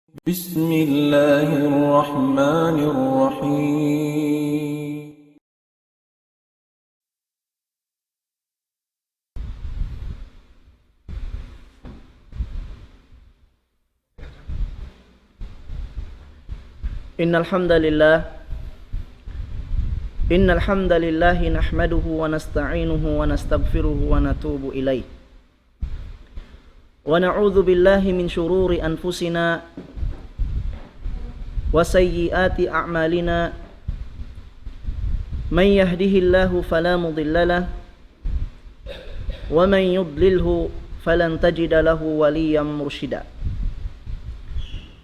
بسم الله الرحمن الرحيم إن الحمد لله نحمده ونستعينه ونستغفره ونتوب إليه ونعوذ بالله من شرور أنفسنا وسيئات أعمالنا من يهده الله فلا مضل له ومن يضلله فلن تجد له وليا مرشدا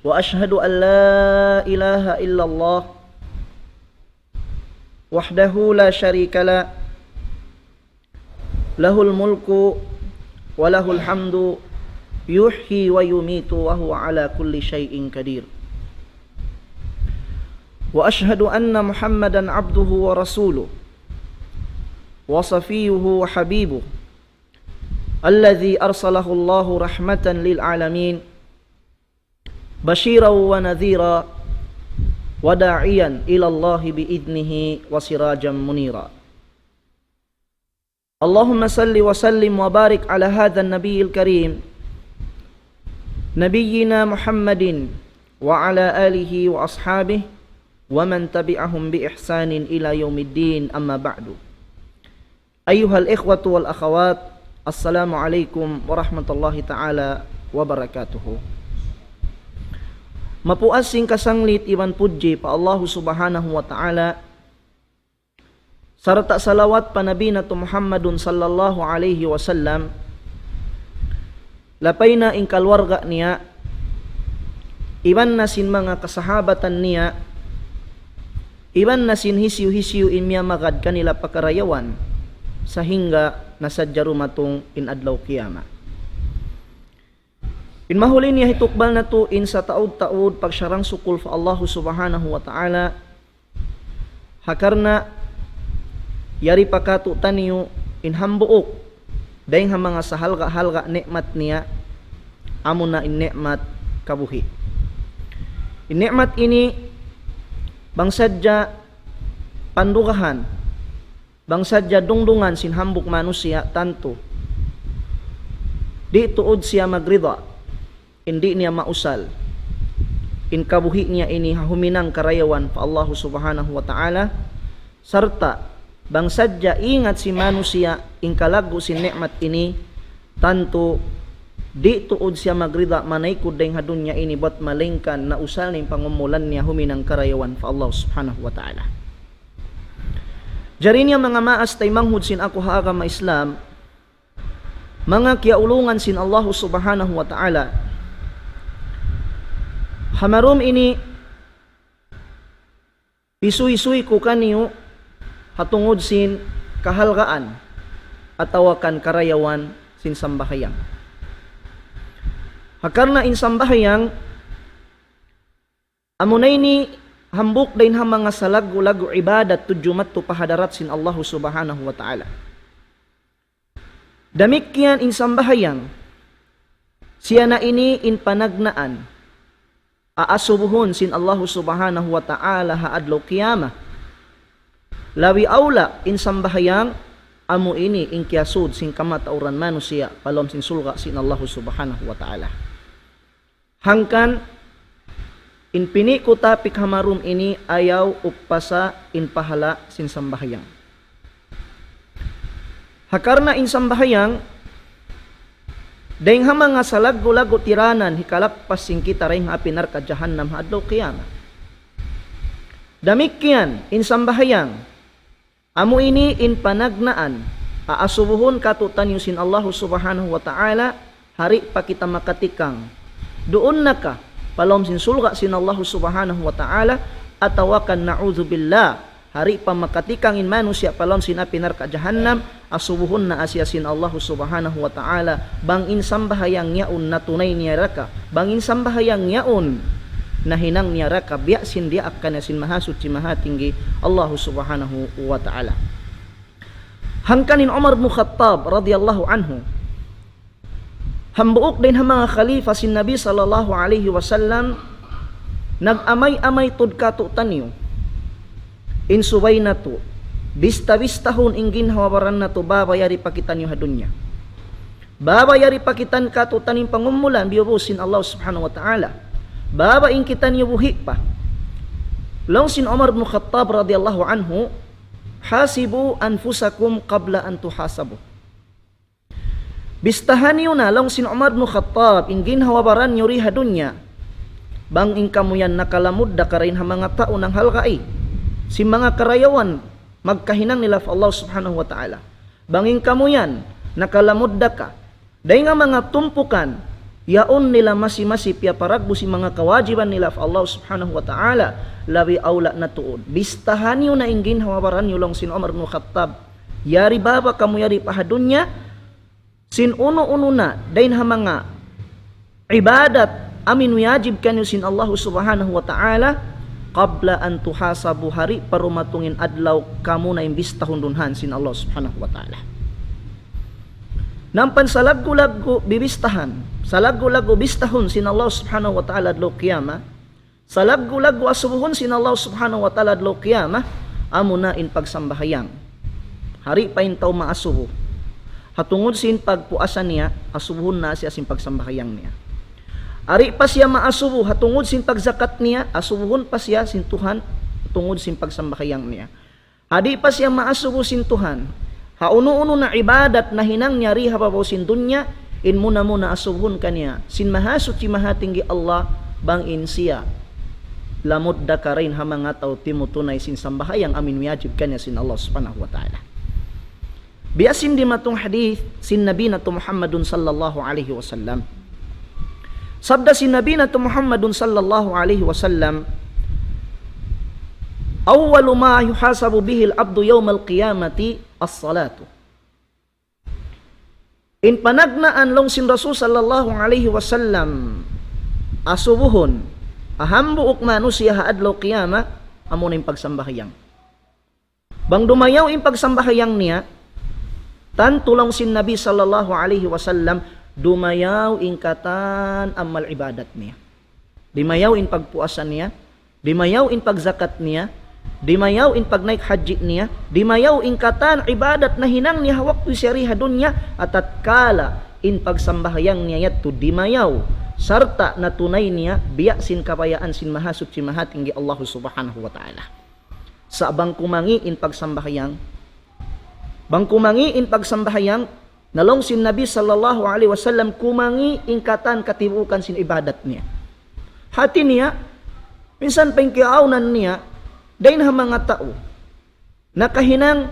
وأشهد أن لا إله إلا الله وحده لا شريك له له الملك وله الحمد يحيي ويميت وهو على كل شيء قدير وأشهد أن محمدا عبده ورسوله وصفيه وحبيبه الذي أرسله الله رحمة للعالمين بشيرا ونذيرا وداعيا إلى الله بإذنه وسراجا منيرا اللهم صل وسلم وبارك على هذا النبي الكريم نبينا محمد وعلى آله وأصحابه ومن تبعهم بإحسان إلى يوم الدين أما بعد أيها الإخوة والأخوات السلام عليكم ورحمة الله تعالى وبركاته. Mapuasing kasanglit iban puji pa Allah subhanahu wa ta'ala sarta salawat pa Nabi nato Muhammadun sallallahu alaihi wasallam lapay na ing kalwarga niya iban na sin mga kasahabatan niya iban na sin hisyu-hisyu in miya magad kanila pakarayawan sa hingga nasadya rumatong inadlaw kiyama. In mahuli niya hitukbal na to in sa taod-taod pagsyarang sukul fa Allah subhanahu wa ta'ala hakarna yari pakato taniyo in hambuok dahing ha mga sahalga-halga nikmat niya amo na in nikmat kabuhi. In nikmat ini bangsadya pandugahan bangsadya dungdungan sin hambuk manusia tanto di tuod siya magrida hindi niya mausal in kabuhi niya ini huminang karayawan pa Allah subhanahu wa ta'ala sarta bangsadya ingat si manusia in kalago sin nikmat ini tanto di tuod siya magrida manaykod dayng hadun niya ini bat malingkan na usal ning pangumulan niya huminang karayawan pa Allah subhanahu wa ta'ala. Jari niya mga maas tay manghud sin ako haagama Islam mga kiaulungan sin Allah subhanahu wa ta'ala hamarom ini isuy-isuy ko kaniyo hatungod sin kahalgaan atawakan karayawan sin sambahayang. Hakarna in sambahayang amunay ni hambuk dain ha mga salagu-lagu ibadat tujumat tu pahadarat sin Allah subhanahu wa ta'ala. Damikyan in sambahayang siya na ini in panagnaan aasubuhon sin Allah subhanahu wa ta'ala haadlaw kiyama. Lawi aula in sambahayang amo ini in kiasud sin kamatauran manusia palom sin sulga sin Allah subhanahu wa ta'ala. Hangkan in piniko tapik hamarum ini ayaw upasa in pahala sin sambahayang. Hakarna in sambahayang dahing mga salago-lago tiranan hikalakpas sin kita rin apinar ka jahannam hadlaw qiyamah. Damikyan in sambahayang amo ini in panagnaan aasubuhon katutan yusin Allah subhanahu wa ta'ala hari pa kita makatikang doon na ka palom sin sulga sin Allah subhanahu wa ta'ala atawakan na'udzubillah hari pa makatikang in manusia palom sin apinar ka jahannam asubuhon na asya sin Allah subhanahu wa ta'ala bangin sambahayang yaon na tunay niya raka bangin sambahayang yaon na hinang niya raka biya sin dia akan sin mahasud si mahatinggi Allah subhanahu wa ta'ala. Hangkanin Umar bin Khattab radhiyallahu anhu hambuok din ha mga khalifa sin Nabi sallallahu alaihi wasallam nag-amay-amay tud kato tanyo, insuway na to, bista-bistahon ingin hawabaran na to, babayari pakitan nyo hadunya. Babayari pakitan kato tanim pangumulan, biubusin Allah subhanahu wa ta'ala. Babain kita nyo buhi pa. Long sin Umar ibn Khattab radiyallahu anhu, hasibu anfusakum qabla an tuhasabu. Bistahan nyo na, long sin Umar ibn Khattab, ingin hawabaran nyo riha dunya, bang ingkamu yan nakalamud da karin ha mga tao ng halkai, si mga karayawan, magkahinang nila Allah subhanahu wa ta'ala. Bang ingkamu yan, nakalamud da ka, dahil nga mga tumpukan, yaon nila masi-masi piya paragbo si mga kawajiban nila Allah subhanahu wa ta'ala, labi awla na tuod. Bistahan nyo na ingin hawabaran nyo long sin Umar ibn Khattab, yari baba kamu yari pahadunya, sin uno-uno na, dahin ha mga ibadat, amin wajib kanyo sin Allah subhanahu wa ta'ala, qabla an tuhasabu hari, parumatungin adlaw, kamu na imbistahon dunhan sin Allah subhanahu wa ta'ala. Nampan sa lagu-lagu bibistahan, sa lagu-lagu bistahon sin Allah subhanahu wa ta'ala adlaw qiyamah, sa lagu-lagu asubuhon sin Allah subhanahu wa ta'ala adlaw qiyamah, amo na in pagsambahayang. Hari pa in tao maasubo. Hatungod sin pagpuasan niya, asubuhon na siya sin pagsambahayang niya. Ari pa siya maasubo, hatungod sin pagzakat niya, asubuhon pa siya sin Tuhan, tungod sin pagsambahayang niya. Hadi pa siya maasubo sin Tuhan, hauno-uno na ibadat na hinang niya riha pabaw sin dunya, in muna asubuhon kaniya, sin mahasot si mahatinggi Allah, bang in siya, lamod da karin ha mga tao timutunay sin sambahayang amin wajib kaniya sin Allah subhanahu wa ta'ala. Biasin di matong hadith sin Nabi na to Muhammadun sallallahu alaihi wasallam. Sabda sin Nabi na to Muhammadun sallallahu alaihi wasallam, awwalu ma yuhasabu bihi al-abdu yawm al-qiyamati as-salatu. In panagnaan long sin Rasul sallallahu alaihi wasallam, asubuhon ahambuok manusia haadlaw qiyama, amo na yung pagsambahayang. Bang dumayaw yung pagsambahayang niya, tanto lang sin Nabi sallallahu alaihi wasallam, dumayaw in katan amal ibadat niya. Dimayaw in pagpuasan niya, dimayaw in pagzakat niya, dimayaw in pagnaik haji niya, dimayaw in katan ibadat na hinang niya hawak tu syariha dunya, at kala in pagsambahayang niya yatto dimayaw sarta na tunay niya biya sin kapayaan sin mahasut si mahatinggi Allah subhanahu wa ta'ala. Sa abang kumangi in pagsambahayang, bang kumangi in pagsambahayang, nalong sin Nabi sallallahu alaihi wasallam kumangi ingkatan katibukan sin ibadat niya. Hati niya, minsan pengkiaunan niya, dahin ha mga tao, nakahinang,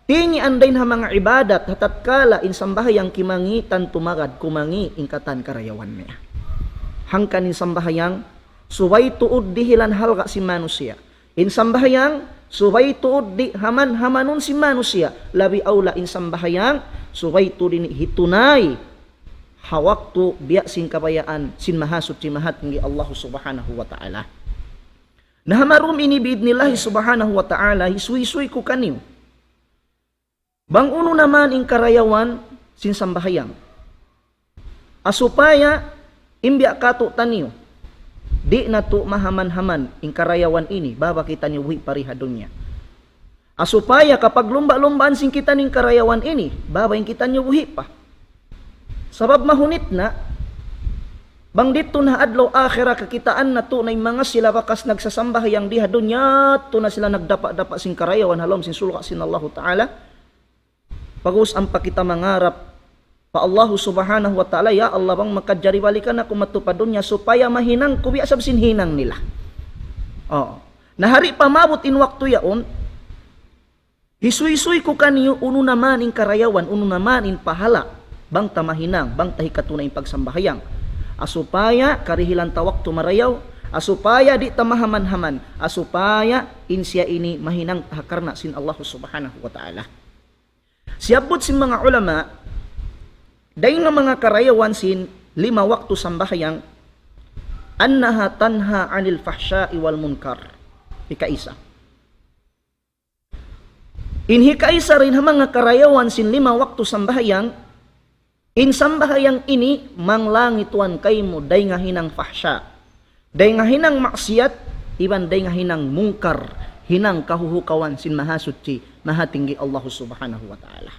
tingi andain ha mga ibadat, hatatkala in sambahayang kimangitan tumagad, kumangi ingkatan karayawan niya. Hangkan in sambahayang, suway tuod dihilan halga si manusia. In sambahayang, suway tuod di hamanon si manusia, labi awla in sambahayang, suway tuod din hitunay, hawak tu biya sin kabayaan, sin mahasut si mahat ng Allah subhanahu wa ta'ala. Nahamarum ini biidnillahi subhanahu wa ta'ala, hisuy-suy ko kaniyo. Bang uno naman in karayawan, sin sambahayang. Asupaya, imbya kato taniyo, di na to mahaman-haman in karayawan ini, baba kita niyo buhi parihadon niya. Asupaya kapag lumba-lumbaan sin kita ning karayawan ini, baba in kita niyo buhi pa. Sabab mahunit na, bang dito na adlaw akhira kakitaan na to na yung mga sila bakas nagsasambahayang diha dunya, to na sila nagdapa-dapa sin karayawan, halom sin sulka sin Allah ta'ala. Pagus ang pakita mangarap, pa Allah subhanahu wa ta'ala, ya Allah bang makadjari ka na kumatupad niya, supaya mahinang kubiya sab sin hinang nila. Oh. Nahari pa mabot in waktu yaon, hisuy-suy ko kaniyo, uno naman in karayawan, uno naman in pahala, bang tamahinang, bang tahikatunay pagsambahayang. Asupaya karihilan tawak tumarayaw, asupaya di tamahaman-haman, asupaya insya ini mahinang tahakarna sin Allah subhanahu wa ta'ala. Siabot sin mga ulama, dayon nga mga karayawan sin 5 waktu sambahayang, annaha tanha anil fahsya'i wal munkar. Hikaisa. Hikaisa rin ha mga karayawan sin 5 waktu sambahayang, in sambahayang ini manglangituan kay mo day nga hinang fahsya, day nga hinang maksiat, iban day nga hinang mungkar, hinang kahuhukawan sin mahasutsi, mahatinggi Allah subhanahu wa ta'ala.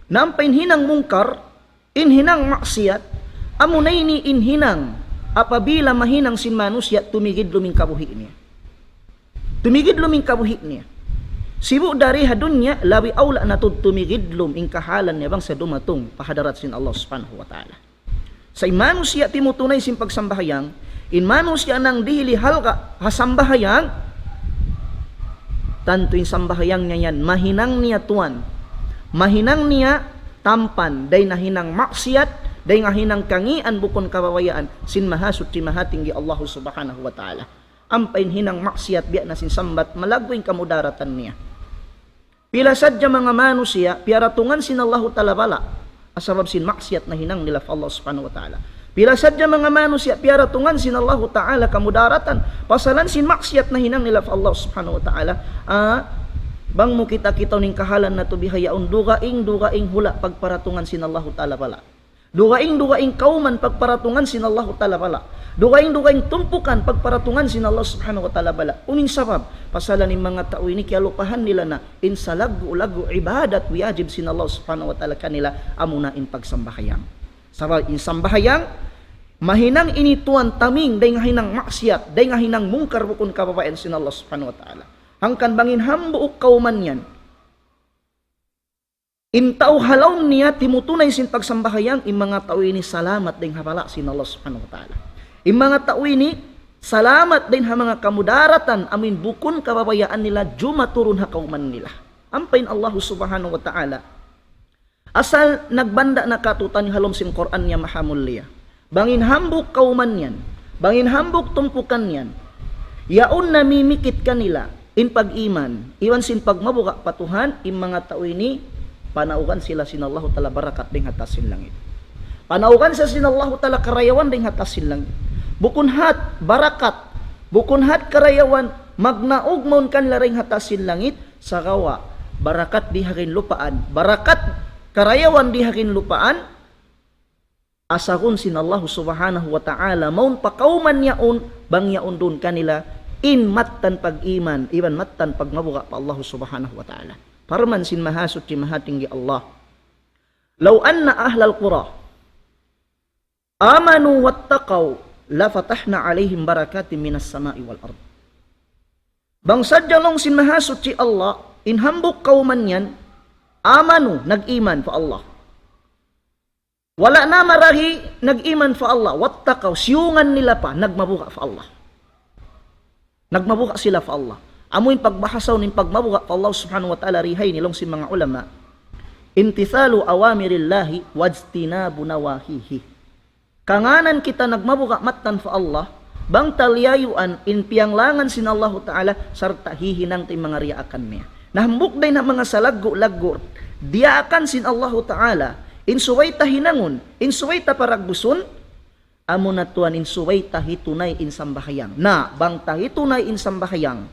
Nampain hinang mungkar, inhinang maksiat, amunay ni inhinang, apabila mahinang sin manusia, tumigid luming kabuhi niya. Tumigid luming kabuhi niya. Sibu dari hadunya, labi awla na tumigid luming kahalan niya bang sa dumatong pahadarat sin Allah subhanahu wa ta'ala. Sa manusia timutunay sin pagsambahayang, in manusia nang dihili halka hasambahayang, tanto yung sambahayang niya yan, mahinang niya tuan, mahinang niya tampan, day nahinang maksiat, day nga hinang kangian bukon kabawayaan, sin mahasut ti mahatinggi Allah subhanahu wa ta'ala. Ampain hinang maksiat biya na sin sambat, malagwing kamudaratan niya. Pila sadya mga manusia, piaratungan sin Allah ta'ala bala, asabab sin maksiat na hinang nila Allah subhanahu wa ta'ala. Pila sadya mga manusia, piaratungan sin Allah ta'ala kamudaratan, pasalan sin maksiat na hinang nila Allah subhanahu wa ta'ala. Bang mo kita-kitaw ning kahalan na to bihayaon, dugaing hula pagparatungan sin Allah ta'ala bala. Dugaing kauman pagparatungan sin Allah ta'ala bala. Dugaing tumpukan pagparatungan sin Allah subhanahu wa ta'ala bala. Uning sabab, pasalan ng mga tao ini kaya lupahan nila na insalagu ibadat wajib sin Allah subhanahu wa ta'ala kanila amuna in pagsambahayang. Sabab in sambahayang, mahinang inituan taming day nga hinang maksiat, day nga hinang mungkar bukon kababayan sin Allah subhanahu wa ta'ala. Hangkan bangin hambuok kauman yan. Intaw halaw niya timutunay sin pagsambahayang, in mga tao ini salamat din habala sin Allah subhanahu wa ta'ala. In mga tao ini salamat din ha mga kamudaratan amin bukon kababayaan nila jumaturun ha kauman nila. Ampain Allah subhanahu wa ta'ala. Asal nagbanda na katutan halom sin Quran niya mahamulya. Bangin hambuk kauman yan, bangin hambuk tumpukan yan, yaon namimikit kanila in pag-iman, iwan sin pagmabuka patuhan, in mga tao ini panaugan sila sin Allah ta'ala barakat ding hatas sin langit. Panaugan sa sin Allah ta'ala karayawan ding hatas sin langit. Bukun hat barakat, bukun hat karayawan, magnaog maun kan laring hatas sin langit, sa gawa barakat di hakin lupaan, barakat karayawan di hakin lupaan, asakun sin Allah subhanahu wa ta'ala maun pakauman yaon, bang yaon dun kanila in mattan pag-iman, iban mattan pagmabuka pa Allah subhanahu wa ta'ala. Parman sin mahasut ti mahatinggi Allah. Law anna ahlal qura amanu wattaqaw la fatahna alaihim barakatin minas sama'i wal ard. Bang sadyalong sin mahasut ti Allah, in hambuk kauman yan, amanu, nag-iman fa Allah. Wala na marahi, nag-iman fa Allah, wattaqaw, siyungan nila pa, nagmabuka fa Allah. Nagmabuka sila fa Allah. Amuin pagbahasaw nin pagmabuka fa Allah subhanahu wa ta'ala rihay nilong sin mga ulama, imtithalu awamirillahi wajtinabu nawahihi. Kanganan kita nagmabuka matan fa Allah, bang talyayuan in piyanglangan sin Allah ta'ala, sarta hihinang ti mga riyaakan niya. Nahambuk day na mga salaggo-laggo, diakan sin Allah ta'ala, in suway ta hinangon, in suway ta paragbuson, amo na tuan in suway ta hitunay in sambahayang. Na, bang ta hitunay in sambahayang,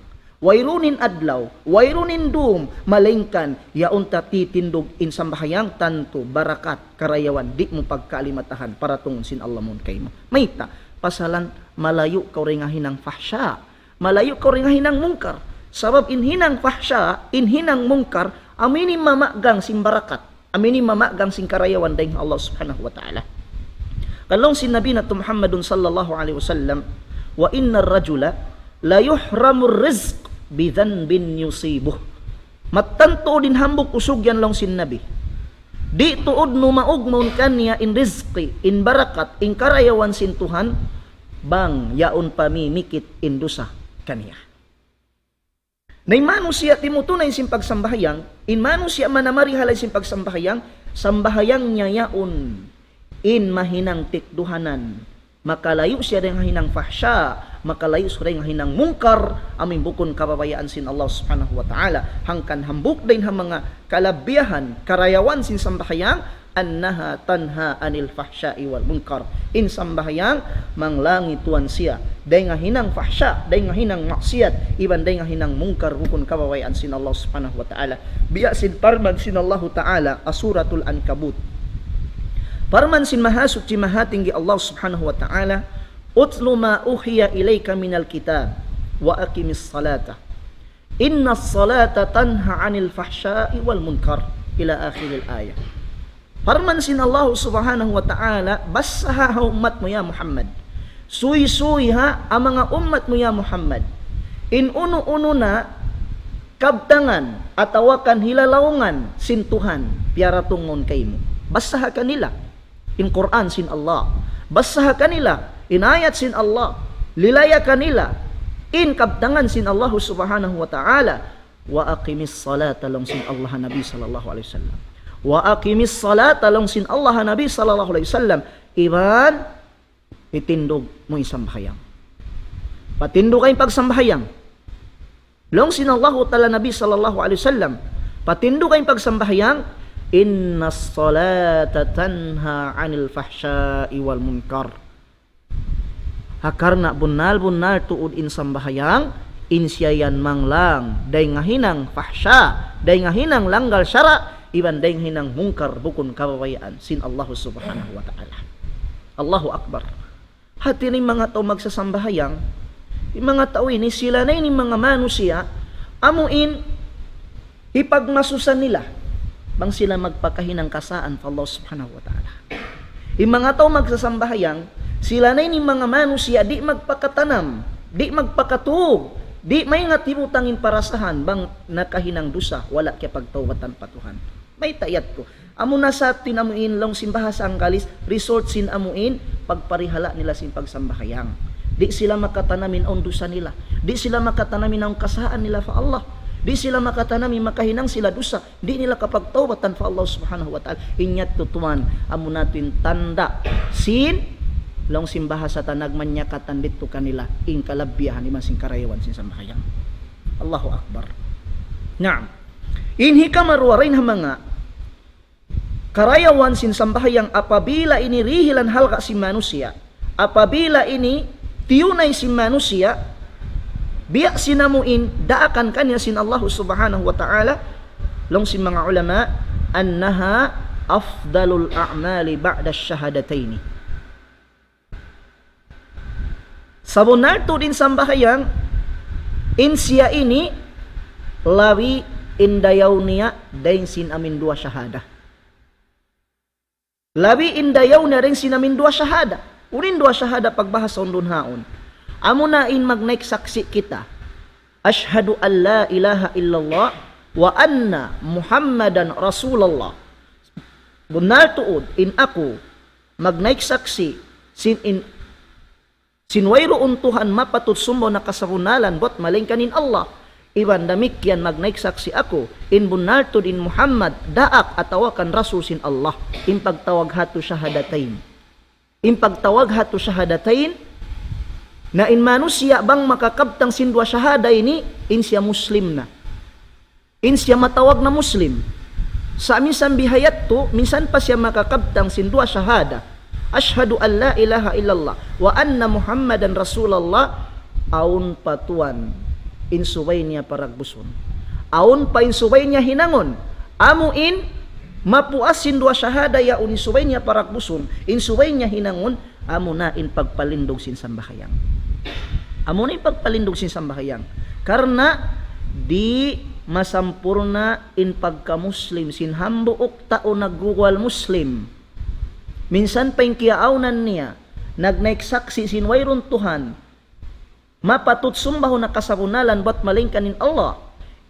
wayrunin adlaw, wayrunin dum, malengkan, yaon ta titindog in sambahayang, tanto, barakat, karayawan, di mo pagkaalimatahan, para tungon sin Allah mon kay mo. Mayta, pasalan, malayo ka rin nga hinang fahsya, malayo ka rin nga hinang mungkar, sabab in hinang fahsya, in hinang mungkar, aminin mamagang sin barakat, aminin mamagang sin karayawan, dahil Allah subhanahu wa ta'ala. Kalong sin Nabi na Muhammadun sallallahu alaihi wasallam, wa inna rajula, la yuhramur rizq, bidan bin yusibuh. Matanto din hambuk usog yan lang sin Nabi. Di tuod numaog maun kanya in rizqi, in barakat, in karayawan sin Tuhan, bang yaon pamimikit in dusa kanya. Na manusia timutunay sin pagsambahayang, in manusia manamari halay sin pagsambahayang, sambahayang niya yaon in mahinang tikduhanan, makalayo siya rin hinang fahsya, makalayo siya rin hinang mungkar, aming bukon kababayaan sin Allah subhanahu wa ta'ala, hangkan hambuk din ha mga kalabiyahan, karayawan sin sambahayang, annaha tanha anil fahsya'i wal munkar. In sambahayang, manglangi tuan siya, day nga hinang fahsya, day nga hinang maksiat, iban day nga hinang mungkar, bukon kababayaan sin Allah subhanahu wa ta'ala. Biya sin parman sin Allah ta'ala, asuratul Ankabut. Parman sin mahasut ci mahatinggi Allah subhanahu wa ta'ala, utlu ma uhiya ilayka minal kitab wa aqimis salata inna salata tanha 'anil fahsya'i wal munkar ila akhiril ayah. Farman sin Allah subhanahu wa ta'ala, basaha umat mo ya Muhammad, suy-suy ha ang mga umat mo ya Muhammad, in uno-uno na kabtangan atawakan hilalawngan sin Tuhan piara tungon kay mo. Basaha kanila in Quran sin Allah, basaha kanila in ayat sin Allah, lilaya kanila in kabtangan sin Allah subhanahu wa ta'ala. Wa aqimis salata long sin Allah Nabi sallallahu alaihi wasallam, wa aqimis salata long sin Allah Nabi sallallahu alaihi wasallam. Iban itindog mo isambahayang, patindog kayong pagsambahayang long sin Allah ta'ala Nabi sallallahu alaihi wasallam, patindog kayong pagsambahayang. Inna salata tanha 'anil fahsya'i wal munkar. Hakarna bunal tuud in sambahayang, insyayan manglang day ngahinang fahsya, day ngahinang langgal syara, iban day hinang mungkar bukun kababayaan sin Allah subhanahu wa ta'ala. Allahu akbar. Hati ni mga tao magsasambahayang, yung mga tao ini sila na ini mga manusia amuin ipagmasusan nila bang sila magpakahinang kasaan pa Allah subhanahu wa ta'ala. Yung mga tao magsasambahayang, sila na ini mga manusia di magpakatanam, di magpakatuog, di may nga tibutangin parasahan bang nakahinang dusa, wala kaya pagtawatan patuhan. May tayat ko. Amo na sa tinamuin lang simbahasa ang kalis, resort sin amuin, pagparihala nila sin pagsambahayang. Di sila makatanamin ang dusa nila, di sila makatanamin ang kasaan nila fa Allah, di sila makatanami makahinang sila dusa, di nila kapagtawatan fa Allah subhanahu wa ta'ala. Inyat tutuan amo natin tanda sin long simbahasa tanag manyakatan dito kanila in kalabyahan ni masing karayawan sin sambahayang. Allahu akbar. Naam. Inhi kamarwarin ha mga karayawan sin sambahayang, apabila ini rihilan halka si manusia, apabila ini tiyunay si manusia, biya sinamuin daakan kanya sin Allah subhanahu wa ta'ala long sin mga ulama annaha afdalul a'mali ba'da syahadataini. Sabunarto din sambahayang insya ini lawi indayaw niya dahin sin amin dua syahada, lawi indayaw na rin sin amin dua syahada. Unin dua syahada pagbahas sa undun haon, amo na in magnaik saksi kita, ashhadu an la ilaha illallah wa anna muhammadan rasulullah. Benar tuod in ako magnaik saksi sinwayro untuhan mapatut sumbo na kasabunalan bot malingkanin Allah, iban damikyan magnaik saksi ako in benar tuod in Muhammad daak atawakan rasul sin Allah, in pagtawag hatu syahadatain, in pagtawag hatu syahadatain na in manusia bang makakabtang sin dua syahada ini, in siya muslim na, in siya matawag na muslim. Sa minsan bihayat to, minsan pa siya makakabtang sin dua syahada, ashhadu an la ilaha illallah wa anna muhammadan rasulullah, aun patuan insubay niya paragbuson, aun pa insubay niya hinangon, amuin mapuas sin dua syahada ya unisubay niya paragbuson, insubay niya hinangon, amo na in pagpalindog sin sambahayang, amo na in pagpalindog sin sambahayang, karena di masampurna in pagka-muslim sin hambuok tao nagguwal muslim. Minsan pa yung kiyaaunan niya nagnaisaksi sin wayron Tuhan, mapatut sumbaho na kasabunalan bat malingkanin Allah,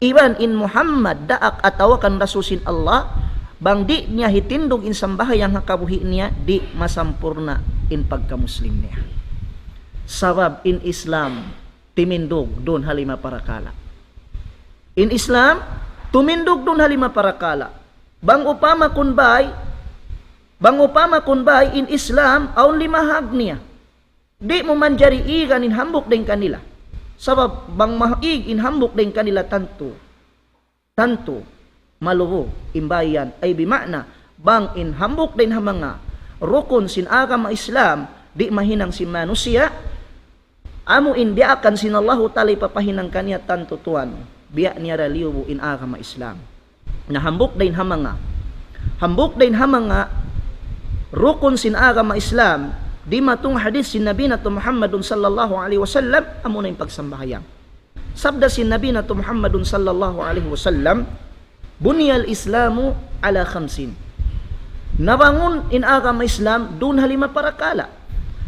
iban in Muhammad daak atawakan rasul sin Allah, bang di niya hitindog in sambahayang hakabuhi niya, di masampurna in pagka-muslim niya. Sabab in Islam timindog doon halima parakala. In Islam tumindog doon halima parakala. Bang upama kunbay in Islam aun limahag niya, di mo man jari igan in hambok din kanila. Sabab bang mahig in hambok din kanila tanto maluho imbayan ay bimakna bang in hambok din ha mga rukun sin agama Islam, di mahinang si manusia, amo in biakan sin Allahu ta'ala papahinang kanya tanto tuan, biya niya raliw in agama Islam. Na hambok din ha mga rukun sin agama Islam, di matong hadis si Nabi nato Muhammadun sallallahu alaihi wasallam amo na yung pagsambahayang. Sabda si Nabi nato Muhammadun sallallahu alaihi wasallam, bunyal islamu ala khamsin. Nabangun in agama Islam dun halima parakala.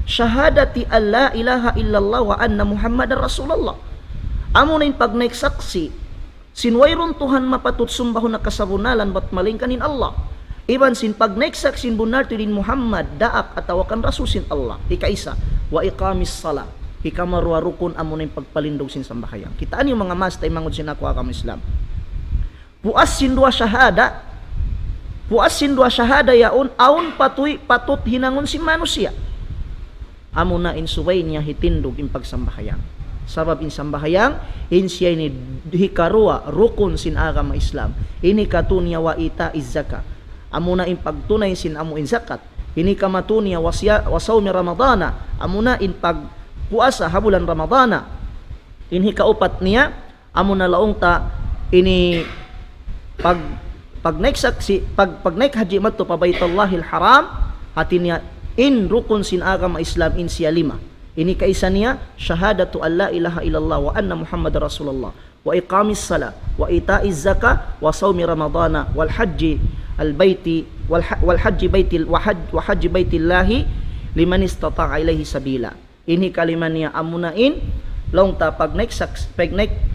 Syahadati an la ilaha illallah wa anna Muhammadar Rasulullah. Amo na yung pagnaisaksi sinwayron Tuhan mapatut sumbahon na kasabunalan bat malingkanin Allah. Iban sin pagnaiksak sin bunar din Muhammad daak atawakan rasul sin Allah. Ikaisa wa iqamis sala. Ikamarwa rukun amo na yung pagpalindog sin sambahayang. Kitaan yung mga mas tay mangod sin ako agama Islam. Puas sin dua syahada. Puas sin dua syahada yaon aun patuy patut hinangon sin manusia. Amo na insubay niya hitindog in pagsambahayang. Sabab in sambahayang in siya ni hikarua rukun sin agama Islam. Ini katunya wa ita izzaka. Amo na in pagtunay sin amo in zakat. Ini kamatunya wasawmi ramadana. Amo na in pagpuasa habulan ramadana. Ini kaupat niya amo na laong ta ini pag naik haji madto pa Baitullahil Haram hatin niya in rukun sin agama Islam in siya 5. Ini kaisa niya syahadatu an la ilaha illallah wa anna Muhammadar Rasulullah wa iqamis sala wa ita'iz zaka wa sawmi ramadana wal hajji al baiti wal hajji baitil wa hajji baitillahi liman istata'a ilaihi sabila. Ini kaliman niya amunain long ta pagnaik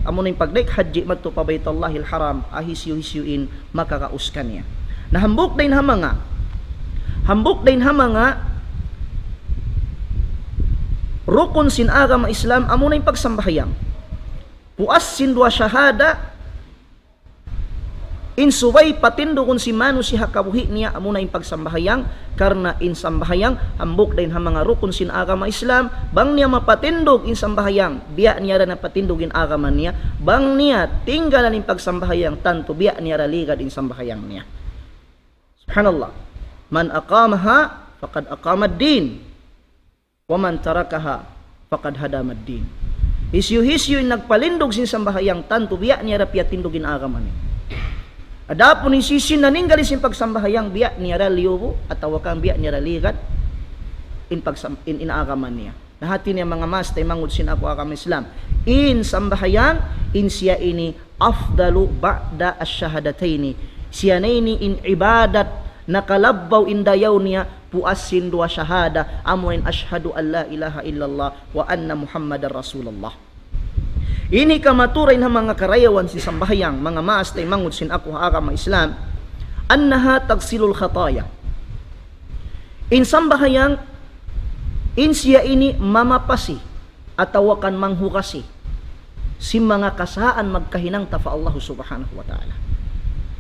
amunain pagnaik haji madto pa Baitullahil Haram ahisyu-hisyuin makakauskan niya. Nahambok din hamanga rukun sin agama Islam amo na yung pagsambahayang. Puas sin dua syahada in subay patindukon si manu si hakabuhi niya amo na yung pagsambahayang karena in sambahayang hambok din ha mga rukun sin agama Islam bang niya mapatindog in sambahayang biya niya ra na patindog in agama niya bang niya tinggalan in pagsambahayang tanto biya niya ra ligad in sambahayang niya. Subhanallah. Man aqamaha faqad aqama ad-din. Waman tarakaha faqad hadamad din. Isyu-hisyu nagpalindog sin sambahayang tanto biya niya ra piatindogin agama ni. Adapon ni sisin naninggali sin pagsambahayang biya niya ra liubo atawa kang biya niya ra ligat in agama niya. Nahati niya mga mas tay mangud sin ako agama Islam. In sambahayang in siya ini afdalu ba'da asyhadataini. Siya na ini in ibadat nakalabbaw indayaw niya puasin dua syahada amuin ashhadu an la ilaha illallah wa anna Muhammadar Rasulullah. Ini kamaturay na mga karayawan si sambahayang mga maas tay mangud sin ako agama Islam annaha tagsilul khataya. In sambahayang in siya ini mamapasi atawakan manghukasi si mga kasaan magkahinang tafa Allah subhanahu wa ta'ala.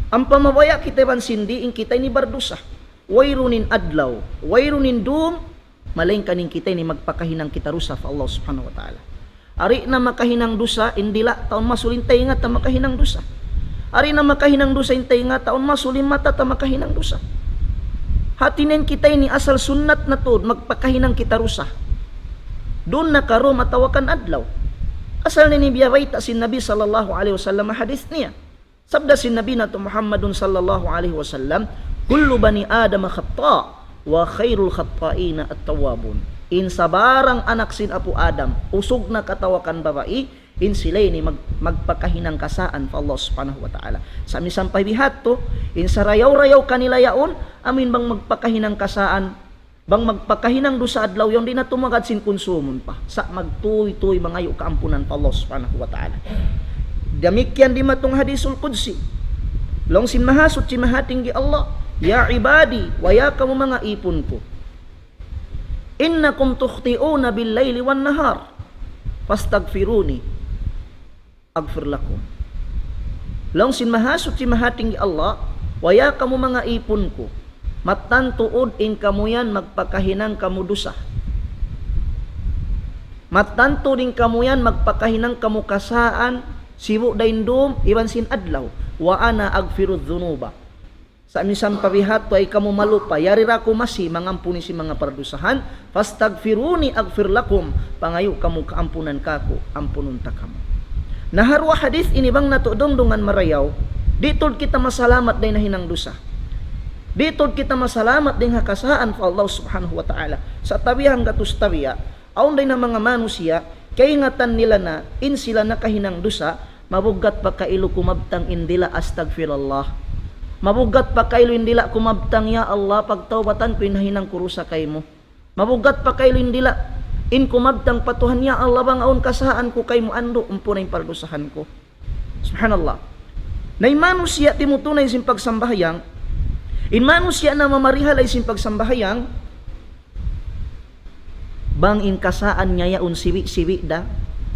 Ang pamabaya kita bansindi in kita ni bardusa. Wayrunin adlaw, wayrunin dum, malaing kaning kita ni magpakahinang kita rusa fa Allah subhanahu wa ta'ala. Ari na makahinang dusa, indila taon masulintay nga ta makahinang dusa. Ari na makahinang dusa, intay nga taon masulin mata ta makahinang dusa. Hatinen kita ni asal sunnat na to, magpakahinang kita rusa. Doon na karo matawakan adlaw. Asal ni biyaway ta si Nabi sallallahu alaihi wasallam hadis niya. Sabda si Nabi nato Muhammadun sallallahu alaihi wasallam, kullu bani Adam khata wa khairul khata'ina at-tawwabun. In sabarang anak sin apo Adam, usog na katawakan babae, in silay ni magpakahinang kasaan pa Allah subhanahu wa ta'ala. Sa misang pabihat to, in sarayaw-rayaw kanila yaon, amin bang magpakahinang kasaan, bang magpakahinang do sa adlaw, yung di na tumagad sin konsumon pa, sa magtuy-tuy mangayo kaampunan pa Allah subhanahu wa ta'ala. Damikyan di matong hadisul qudsi. Long sin mahasot si mahating gi Allah, ya ibadi, waya kamu mga ipon ko. Innakum tukhti'una bil laili wan nahar. Fastaghfiruni aghfir lakum. Long sin mahasot si mahating gi Allah, waya kamu mga ipon ko. Matantuod in kamu yan magpakahinang kamu dusa. Matanto din kamu yan magpakahinang kamu kasaan sibu daindum iban sin adlaw wa ana agfirudz dzunuba. Sa misang pabihat to ay kamu malupa yari ra ko masi mangampuni si mga pardusahan fastaghfiruni aghfir lakum pangayo kamu kaampunan kako ampunon ta kamo. Naharwa hadis ini bang natudongdongan marayaw ditod kita masalamat day na hinang dusa. Ditod kita masalamat din hakasaan pa Allah subhanahu wa ta'ala. Sa tabihang gatus tabiya, aun day na mga manusia, kay ingatan nila na, in sila nakahinang dusa, mabugat pa kailo kumabtang indila astagfirullah. Mabugat pa kailo indila kumabtang, ya Allah, pagtawbatan ko inahinang kurusa kay mo. Mabugat pa kailo indila, in kumabtang patuhan, ya Allah, bang aun kasaan ko kay mo, ando, umpunay pardusahan ko. Subhanallah. Na manusia timutunay sin pagsambahayang, in manusia na mamarihalay sin pagsambahayang, bang in kasaan niya yaun siwi-siwi da,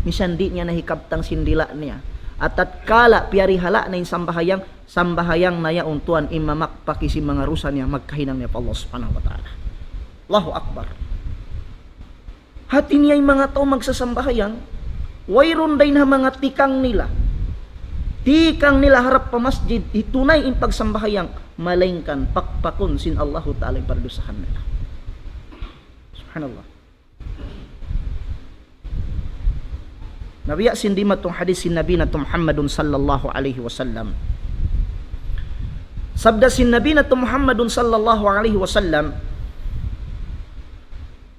misan di niya nahikabtang sindila niya. At kala piyarihala na in sambahayang na yaun tuan imamakpaki si mga rusa niya, magkahinang niya pa Allah subhanahu wa ta'ala. Allahu Akbar. Hati niya yung mga tao magsasambahayang, wayron day na mga tikang nila harap pa masjid, itunay in pagsambahayang, malengkan, pakpakon sin Allahu ta'ala yung pardusahan nila. Subhanallah. Nabiya sindima tong hadis sin Nabi na Muhammadun sallallahu alaihi wasallam. Sabda sin Nabi na Muhammadun sallallahu alaihi wasallam,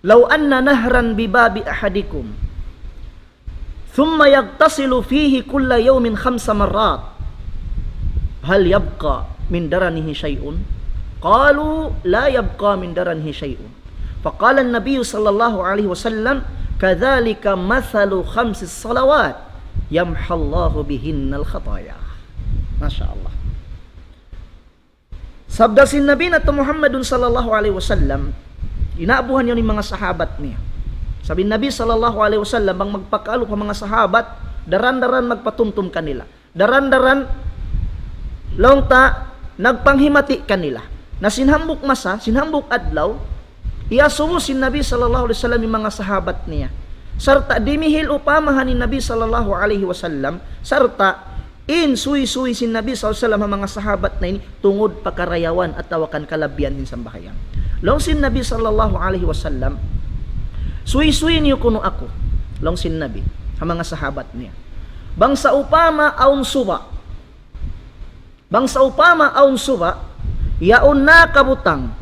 "Law anna nahran bi babi ahadikum, thumma yagtasilu fihi kulla yawmin 5 marrat, hal yabqa min daranihi shay'un?" Qalu la yabqa min daranihi shay'un. Faqala an-nabiy sallallahu alaihi wasallam, "Kadzalika mathalu 5 salawat yamhallahu bihinnal khataya." Masyaallah. Sabda sin Nabi na Muhammadun sallallahu alaihi wasallam, inaabuhan yun yung mga sahabat niya. Sabi Nabi sallallahu alaihi wasallam, bang magpakaalo pa mga sahabat, daran-daran magpatumtum kanila. Daran-daran longta nagpanghimati kanila. Na sinhambuk masa, sinhambuk adlaw, iasumo sin Nabi sallallahu alaihi wasallam yung mga sahabat niya. Sarta dimihil upamahan ni Nabi sallallahu alaihi wasallam, sarta in suy-suy sin Nabi sallallahu alaihi wasallam ang mga sahabat na ini tungod pakarayawan at tawakan kalabyan din sambahayang. Long sin Nabi sallallahu alaihi wasallam, suy-suy niyo kuno ako. Long sin Nabi ang mga sahabat niya. Bang sa upama aun suba. Bang sa upama aun suba, yaon na kabutang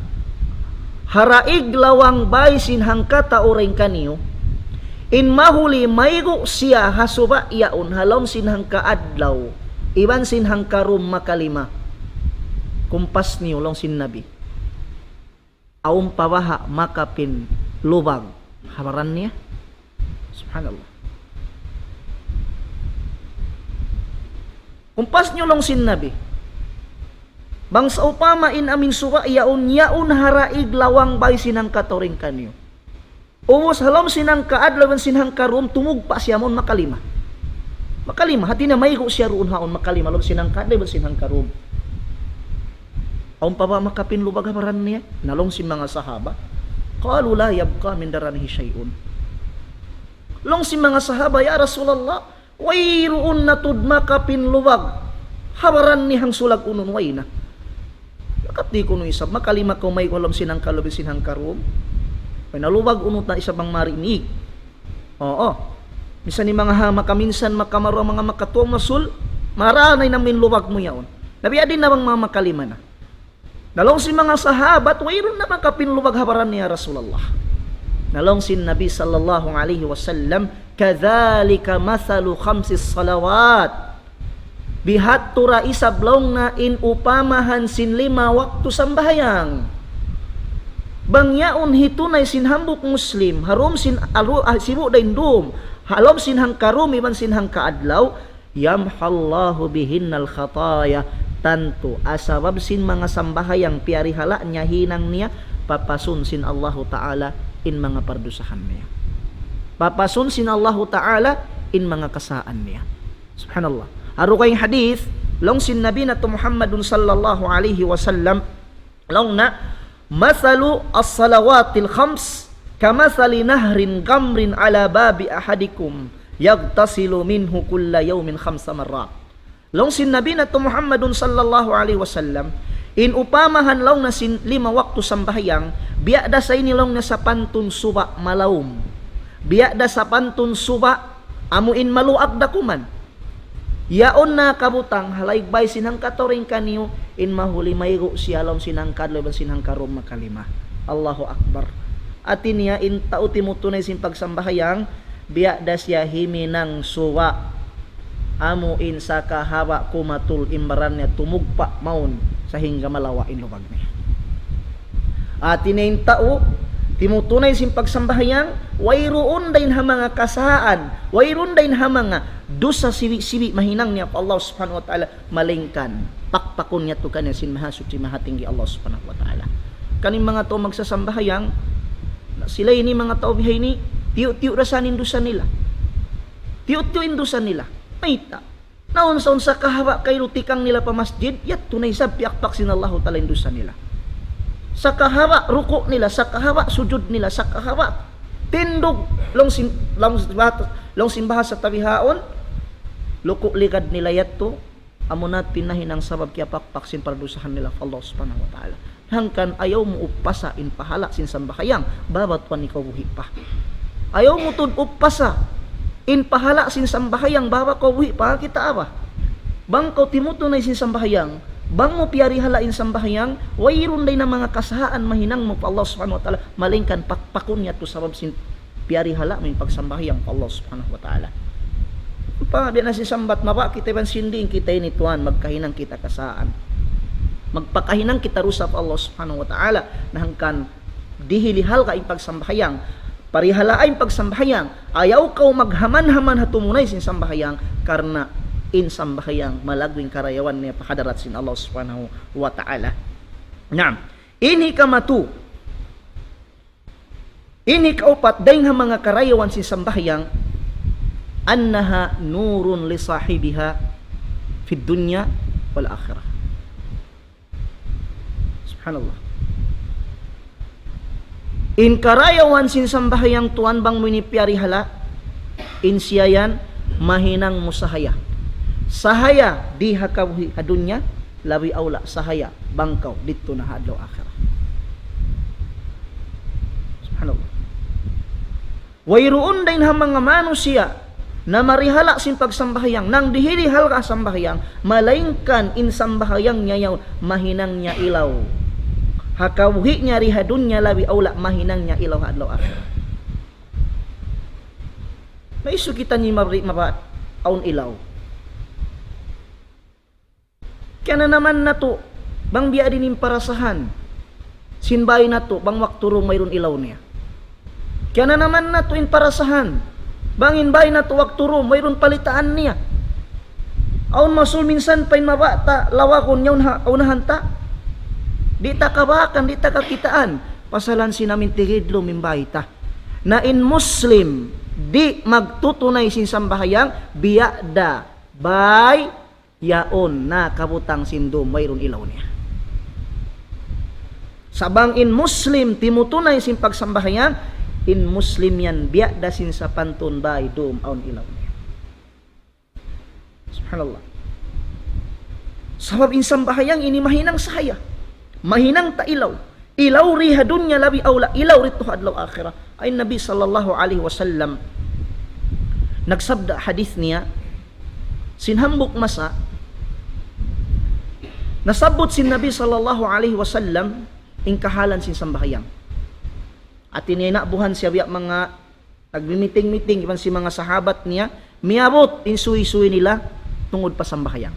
haraig lawang bay sinhangkata oring kaniyo, in mahuli maygo siya hasuba yaon halom sinhangka adlaw, iban sinhangka rum makalima. Kumpas niyo long sin Nabi. Aum pawaha makapin lubag. Habaran niya. Subhanallah. Kumpas niyo long sin Nabi. Bang sa upama in amin suwa yaon haraig lawang bay sinang katoring kanyo. Umos halom sinang kaadlaw sinang karum tumugpa siya mon makalima. Makalima hati na maygo siya roon haon makalima lom sinang kaadlaw sinang karum. Aum pa ba makapin lubag habaran niya? Nalong sin mga sahaba. Qalu la yabqa min daranihi shay'un. Long sin mga sahaba, ya Rasulullah, way roon natud makapin lubag. Habaran ni hang sulag unon way na. Kat di kuno isab makalima ko may kolom sinang kalubi sinang karum. May nalubag unot na isabang marinig. Oo. Misan ni mga hama kaminsan makamaro mga makatuong masul, maranay namin lubag mo yaon. Nabiya din na bang mga makalima na. Nalong si mga sahabat, wayron na makapinlubag habaran niya Rasulullah. Nalong si Nabi sallallahu alaihi wasallam, "Kadzalika mathalu 5 salawat." Bihat tura isablong na in upamahan sin 5 waktu sambahayang. Bangyaon hitunay sin hambuk muslim, harum sin sibu daindum, halom sin hang karum iban sin hang kaadlaw, yamhallahu bihinnal khataya. Tanto asabab sin mga sambahayang piarihala niya hinang niya, papasun sin Allahu Ta'ala in mga pardusahan niya. Papasun sin Allahu Ta'ala in mga kasaan niya. Subhanallah. Aro kayong hadith, long sin Nabi na Muhammadun sallallahu alaihi wasallam, long na, "Mathalu as-salawatil khams, kamathali nahrin gamrin ala babi ahadikum, yagtasilu minhu kulla yawmin 5 marrat." Long sin Nabi na Muhammadun sallallahu alaihi wasallam, in upamahan long na sin 5 waktu sambahayang, biada sa inilong na sa pantun suba malawom. Biada sa pantun suba, amuin maluag dakuman. Yaon na kabutang halaybay sinang katoring kaniyo, in mahuli mayro siya alam sinangkad laban sinangkarom makalima. Allahu Akbar. Atin niya in tao timutunay sin pagsambahayang biya da siya himinang suwa amuin sa kahawa kumatul imbaran niya tumugpa maun sa hingga malawa in lubag niya. Atin niya in tao timutunay sin pagsambahayang wayroon dain ha mga kasaan, wayroon dain ha mga dosa siwi-siwi mahinang niya pa Allah subhanahu wa ta'ala malingkan pakpakon niya to kanya sin mahasud si mahatinggi Allah subhanahu wa ta'ala. Kaning mga to magsasambahayang sila ini mga tao bihay ni tiyo-tiyo rasanin dosa nila, tiyo-tiyo indusan nila maita naon sa kahawa kay rutikang nila pa masjid yat tunay sa piakpak sin Allah ta'ala indusan nila. Sa kahawa ruko nila, sa kahawa sujud nila, sa kahawa tindog long simbaha sa tabihaon luko ligad nila yato amunat pinahin ang sabab kaya pakpaksin para dusahan nila Allah subhanahu wa ta'ala. Hangkan ayaw mo upasa in pahala sin sambahayang babat wan ikaw buhi pa. Ayaw mo tud upasa in pahala sin sambahayang babat ko buhi pa kita aba. Bang ko timutunay sin sambahayang bang mo piyari halain sambahayang wayron day na mga kasahaan mahinang mo pa Allah subhanahu wa ta'ala malingkan pakpakon niya to sabab sin piyari hala min pagsambahayang pa Allah subhanahu wa ta'ala. Pa di na si sambat mapa kita ban sinding kita ini tuan magkahinang kita kasaan. Magpakahinang kita rusap Allah subhanahu wa ta'ala nahangkan dihilihal ka in pagsambahayang parihalain pagsambahayang ayaw ka maghaman-haman hatumunay sin sambahayang karna in sambahayang malagwing karayawan niya pakadarat sin Allah subhanahu wa ta'ala. Naam. Ini kamatu. Ini kaupat daing ha mga karayawan sin sambahayang annaha nurun li sahibiha fid dunya wal akhirah. Subhanallah. In karayawan sin sambahayang tuan bang munipyari hala in siyayan mahinang musahaya. Sahaya di hakabuhi adunya labi aula sahaya bangkaw dito na hadlaw akhirah. Subhanallah. Wayroon din ha mga manusia na marihala sin pagsambahayang nang dihilihal ka sambahayang malaingkan in sambahayang niya mahinang niya ilaw. Hakabuhi niya rihadunya labi aula mahinang niya ilaw hadlaw akhirah. Maisu kita ni mabat aun ilaw. Kaya naman na to, bang biya din yung parasahan. Sinbay na to, bang wakturo mayroon ilaw niya. Kaya naman na to yung parasahan. Bang inbay na to, wakturo mayroon palitaan niya. Aun masul minsan pa yung mabata, lawakon niya unahan ta. Di ta kabakan, di ta kakitaan. Pasalan sinamin tigidlo mimbay ta. Na in Muslim, di magtutunay sin sambahayang, biya da, bay, yaon na kabutang sindo mayroon ilaw niya. Sabang in Muslim timutunay sin pagsambahayang in Muslim yan biya da sin sa pantun bay dum aun ilaw niya. Subhanallah. Sabab in sambahayang ini mahinang sahaya, mahinang ta ilaw. Ilaw riha dunya labi aula ilaw rito adlaw akhirah. Ay Nabi sallallahu alaihi wasallam nagsabda hadith niya sinhambok masa nasabot si Nabi sallallahu alaihi wasallam ing kahalan sin sambahayang. At ininabuhan siya biya mga nagmimiting-miting iban si mga sahabat niya miabot in suwi-suwi nila tungod pa sambahayang.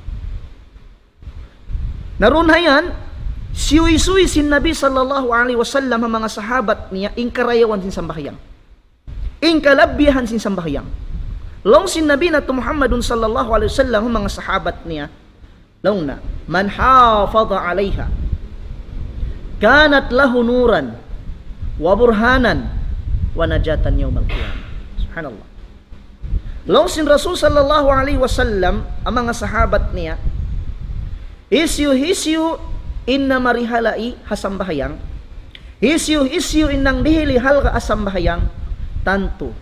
Naroon hayan suwi-suwi si Nabi sallallahu alaihi wasallam ang mga sahabat niya ing karayawan sin sambahayang. Ing kalabihan sin sambahayang. Long sin Nabi na Muhammadun sallallahu alaihi wasallam ang mga sahabat niya launa man hafadha alaiha kanat lahu nuran wa burhanan wa najatan yawmal qiyamah. Subhanallah. Long sin Rasul sallallahu alaihi wasallam ang mga sahabat niya hisyu inna marihalai hasambahayang hisyu innang dihilihal ka asambahayang tanto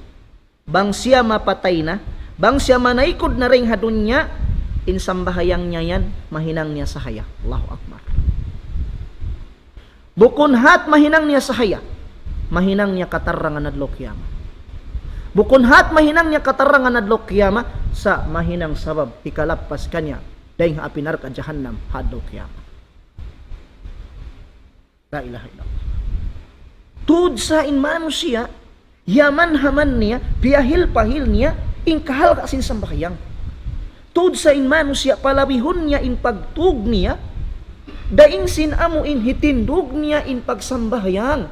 bang siya mapatay na bang siya manaikod na ring hadunya in sambahayang niya yan mahinang niya sahaya. Allahu Akbar. Bukun hat mahinang niya sahaya mahinang niya katarangan adlaw kiyama. Bukun hat mahinang niya katarangan adlaw kiyama sa mahinang sabab ikalappas kanya daing apinar ka jahannam hadlaw kiyama. La ilaha illallah. Tud sa in manusia, yaman haman niya, piyahil-pahil niya, in kahal kasin sambahyang. Tud sa in manusia, palabihon niya in pagtug niya, daing sin amo in hitindug niya in pagsambahyang.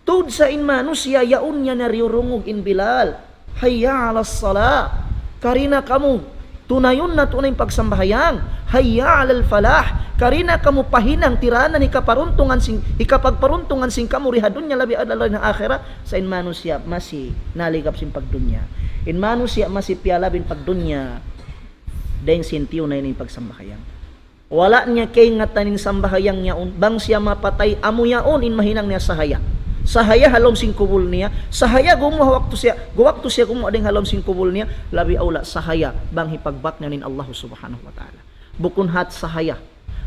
Tud sa in manusia, yaun niya nariyurungog in Bilal, hayya alas sala, karina kamu, tunayon na tunay pagsambahyang, hayya alal falah, karina kamu pahinang tiranan ikapagparuntungan sing kamu rihadun niya labi adalay na akhira sa in manusia masih naligap sin pagdunya. In manusia masih pialabin pagdunya daing sintiyo na yun pagsambahyang. Wala niya kay ngataning sambahyang niya bang siya mapatay amo yaon in mahinang niya sahaya. Sahaya halom sing kubul niya, sahaya gumawa waktu siya gumawa ding halom sing kubul niya, labi aula sahaya bang hipagbak niya nin Allah subhanahu wa ta'ala. Bukun hat sahaya.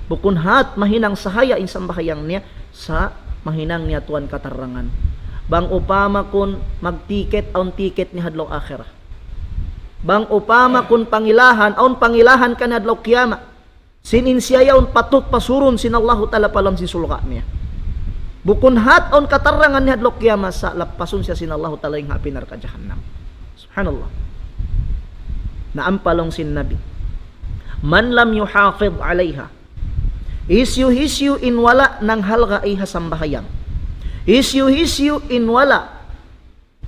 Bukun hat mahinang sahaya in sambahyang niya sa mahinang niya tuan katarangan. Bang upama kun magtiket aun tiket ni hadlaw akhirah. Bang upama kun pangilahan aun pangilahan kan hadlaw kiyama. Sinin siya yaun patut pasurun sin Allah ta'ala palam sin sulka niya. Bukun hat aun katarangan ni hadlaw kiyama sa lapasun siya sin Allah ta'ala yung hapinar ka jahannam. Subhanallah. Naampalong sin Nabi. Man lam yuhafid alaiha. Hisyu in wala ng halga ay hasambahayang. Hisyu in wala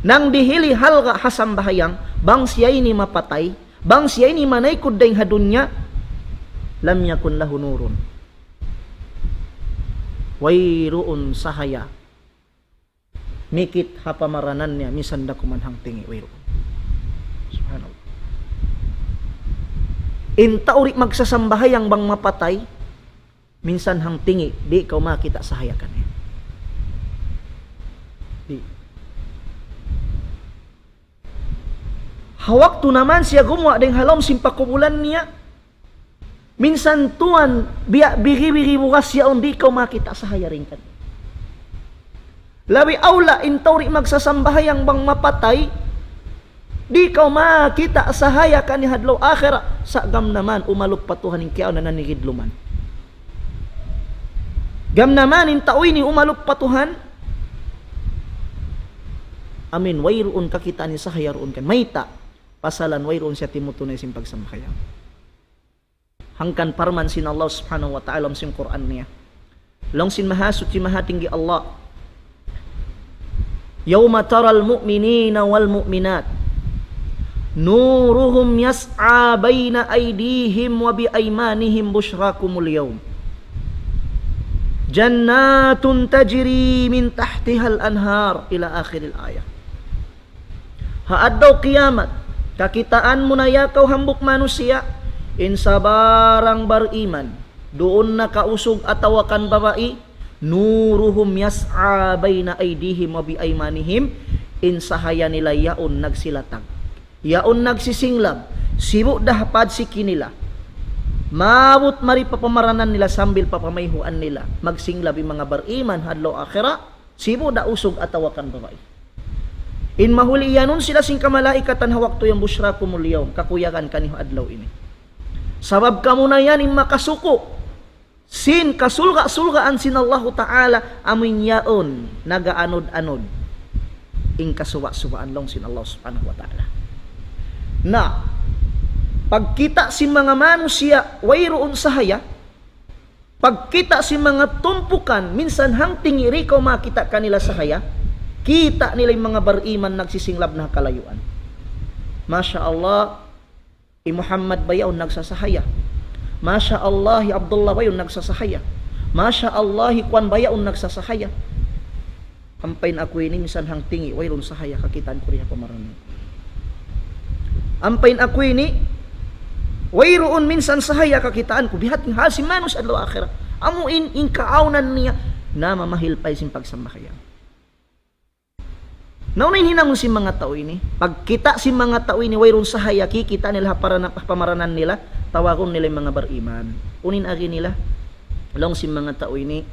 nang dihili halga hasambahayang, bang siya'y ni mapatay, bang siya'y ni manaykod dayng hadunya, lam yakun lahu nurun. Wayruun sahaya. Mikit hapamaranan niya, misan da kumanhang tingi, wayruun. Subhanallah. In tauri magsasambahayang bang mapatay, minsan hang tingi, di kau makita sahaya ka niya. Di. Hawak tu naman siya gumawa ding halom simpakubulan niya. Minsan tuan biri-biri bukas siya di kau makita sahaya rin ka. Labi aula in tauri magsasambahayang bang mapatay, di kau makita sahaya ka ni hadlaw akhira, sa gam naman umalok patuhan ng kiyaw na nanigidluman. Gam naman in taoy ni umalok patuhan, amin wayroon kakita ni sahaya roon kan mayta pasalan wayroon siya timutunay sin pagsambahyang. Hangkan parman sin Allah subhanahu wa ta'ala sin Quran niya. Long sin mahasut si mahatinggi Allah. Yawma taral mu'minina wal mu'minat nuruhum yas'a bayna aydihim wa bi aymanihim bushrakumul yawm. Jannatun tajri min tahtihal anhar ila akhiril ayah. Haad daw kiyamat, kakitaan mo na yakaw hambuk manusia, in sabarang bariman, doon na kausog atawakan babae, nuruhum yas'a bayna aydihim wa bi aymanihim, in sahaya nila yaon nagsilatag. Yaon nagsisinglab, sibu dahpad si kinila. Mabot mari papamaranan nila sambil papamayhuan nila. Magsinglab yung mga bariman hadlaw akhira, sibo da usog atawakan babae. In mahuli yanon sila sing kamalaikatan hawak to yung bushrakumul yawm, kakuyagan kaniho adlaw ini. Sabab kamo na yan in makasuko. Sin kasulga-sulgaan sin Allah Ta'ala amin yaon nagaanod-anod. In kasuwa-suwaan long sin Allah Subhanahu wa Ta'ala. Na pagkita si mga manusia wayroon sahaya, pagkita si mga tumpukan minsan hang tingiri ko makita kanila sahaya, kita nila yung mga bariman nagsisinglab na kalayuan. Masya Allah, Muhammad bayaw nagsasahaya. Masya Allah, Abdullah bayaw nagsasahaya. Masya Allah, Kwan bayaw nagsasahaya. Ampain ako ini minsan hang tingi wayroon sahaya, kakitaan ko rin ako marunong. Ampain ako ini wayroon minsan sahaya kakitaan ko bihat ng hasim manus adlaw akhirah. Amuin in kaaunan niya na mamahil pa isin pagsambahyang. Naunay hinamon si mga tao ini. Pagkita si mga tao ini wayroon sahaya, kikita nila para na pamaranan nila, tawagon nila yung mga bariman. Unin agi nila, long si mga tao ini,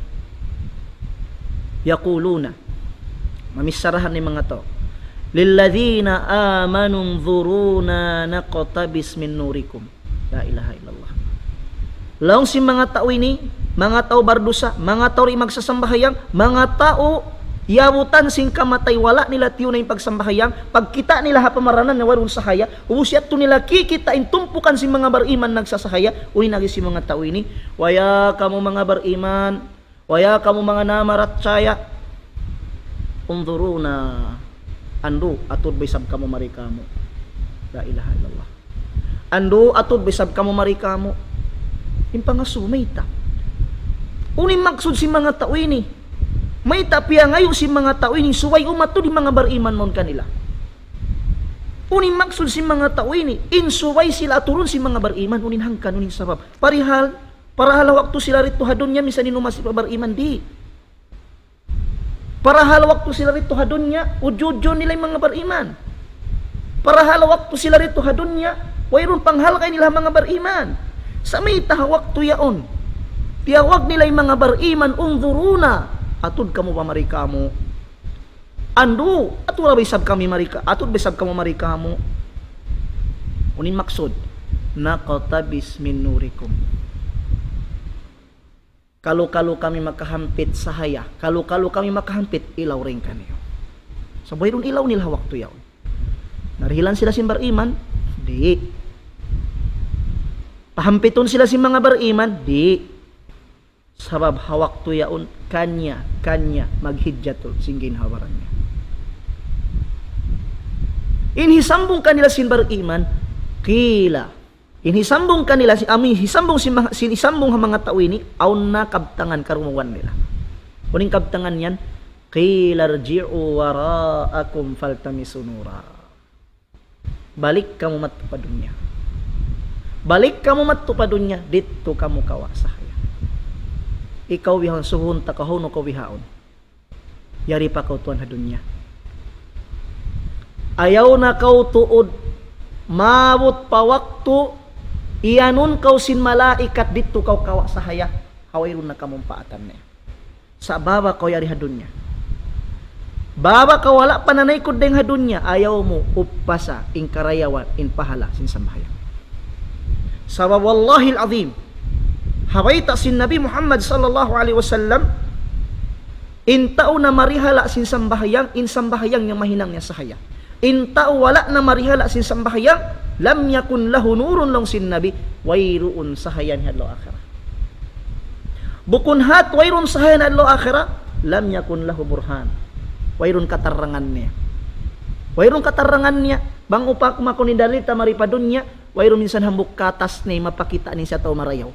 yakuluna, mamisarahan ni mga tao, lilladhina amanun dhuruna naqtabis min nurikum. La ilaha illallah. Long si mga tao ini, mga tao bardusa, mga tao ri magsasambahayang, mga tao yabutan sing kamatay wala nila tiyo na yung pagsambahayang, pagkita nila hapamaranan na waron sahaya, ubusyat to nila kikita intumpukan si mga bariman nagsasahaya, uni nagi si mga tao ini, waya kamo mga bariman, waya kamo mga namaratsaya, unduruna, andu atud bisab kamo marikamo, la ilaha illallah, andu atud bisab kamo marikamo, impangasume ita, uni maksud si mga tao ini, may tapia ngayon si mga tao ini suway umato di mga bariman mon kanila. Unin maksud si mga tao ini insuway sila turun si mga bariman unin hangkan unin sabab. Parihal waktu sila rito hadon niya misan inumas si bariman di. Parahal waktu sila rito hadon niya ujudjon nila mga bariman. Parahal waktu sila rito hadon niya wayron panghal kay nila mga bariman. Sa may tahawak yaon. Tiyawag nila mga bariman unduruna. Atud kamu pamarikamo, andu atud bisab kami marika, atud bisab kamu marikamo. Unin maksud naqtabis min nurikum. Kalau kami makahampit sahaya, kalau kami makahampit ilaw ring kaniyo. So bayron ilaw nila waktu yaon. Narihilan sila sin bariman, di. Pahampiton sila sin mga bariman, di. Sabab hawak tu yaon kanya maghidjatul singgin hawaran niya. Inhisambong kanila sin bariman kila. Inhisambong kanila hisambong sinisambong ang mga tao ini aun na kabtangan karumuwan nila. Kuning kabtangan yan kila rji'u waraakum faltamisu nura. Balik kamu matupadunya. Balik kamu matupadunya dito kamu kawasa. Ikaw wihang suhun takahon o kawihaon. Yari pa kau tuan hadunya. Ayaw na kau tuod mabot pa waktu iyanon kau sin malaikat dito kau kawa sahaya hawayron na kamumpaatan niya. Sa baba kau yari hadunya. Baba ka wala pananay ko deng hadunya ayaw mo upasa in karayawan in pahala sin sambahayang. Sabab wallahil azim hawaita sin Nabi Muhammad sallallahu alaihi wasallam intao na marihala sin sambahayang in sambahayang yang mahinang niya sahaya. Intao wala na marihala sin sambahayang lam yakun lahu nurun long sin Nabi wayruun sahayan hadlaw akhirah. Bukun hat wayrun sahayan hadlaw akhirah lam yakun lahu burhan. Wayrun katarangan niya. Wayrun katarangan niya bang upak makuni dalita maripadun niya wayrun minsan hambuk katas ni mapakita ni siya tao marayaw.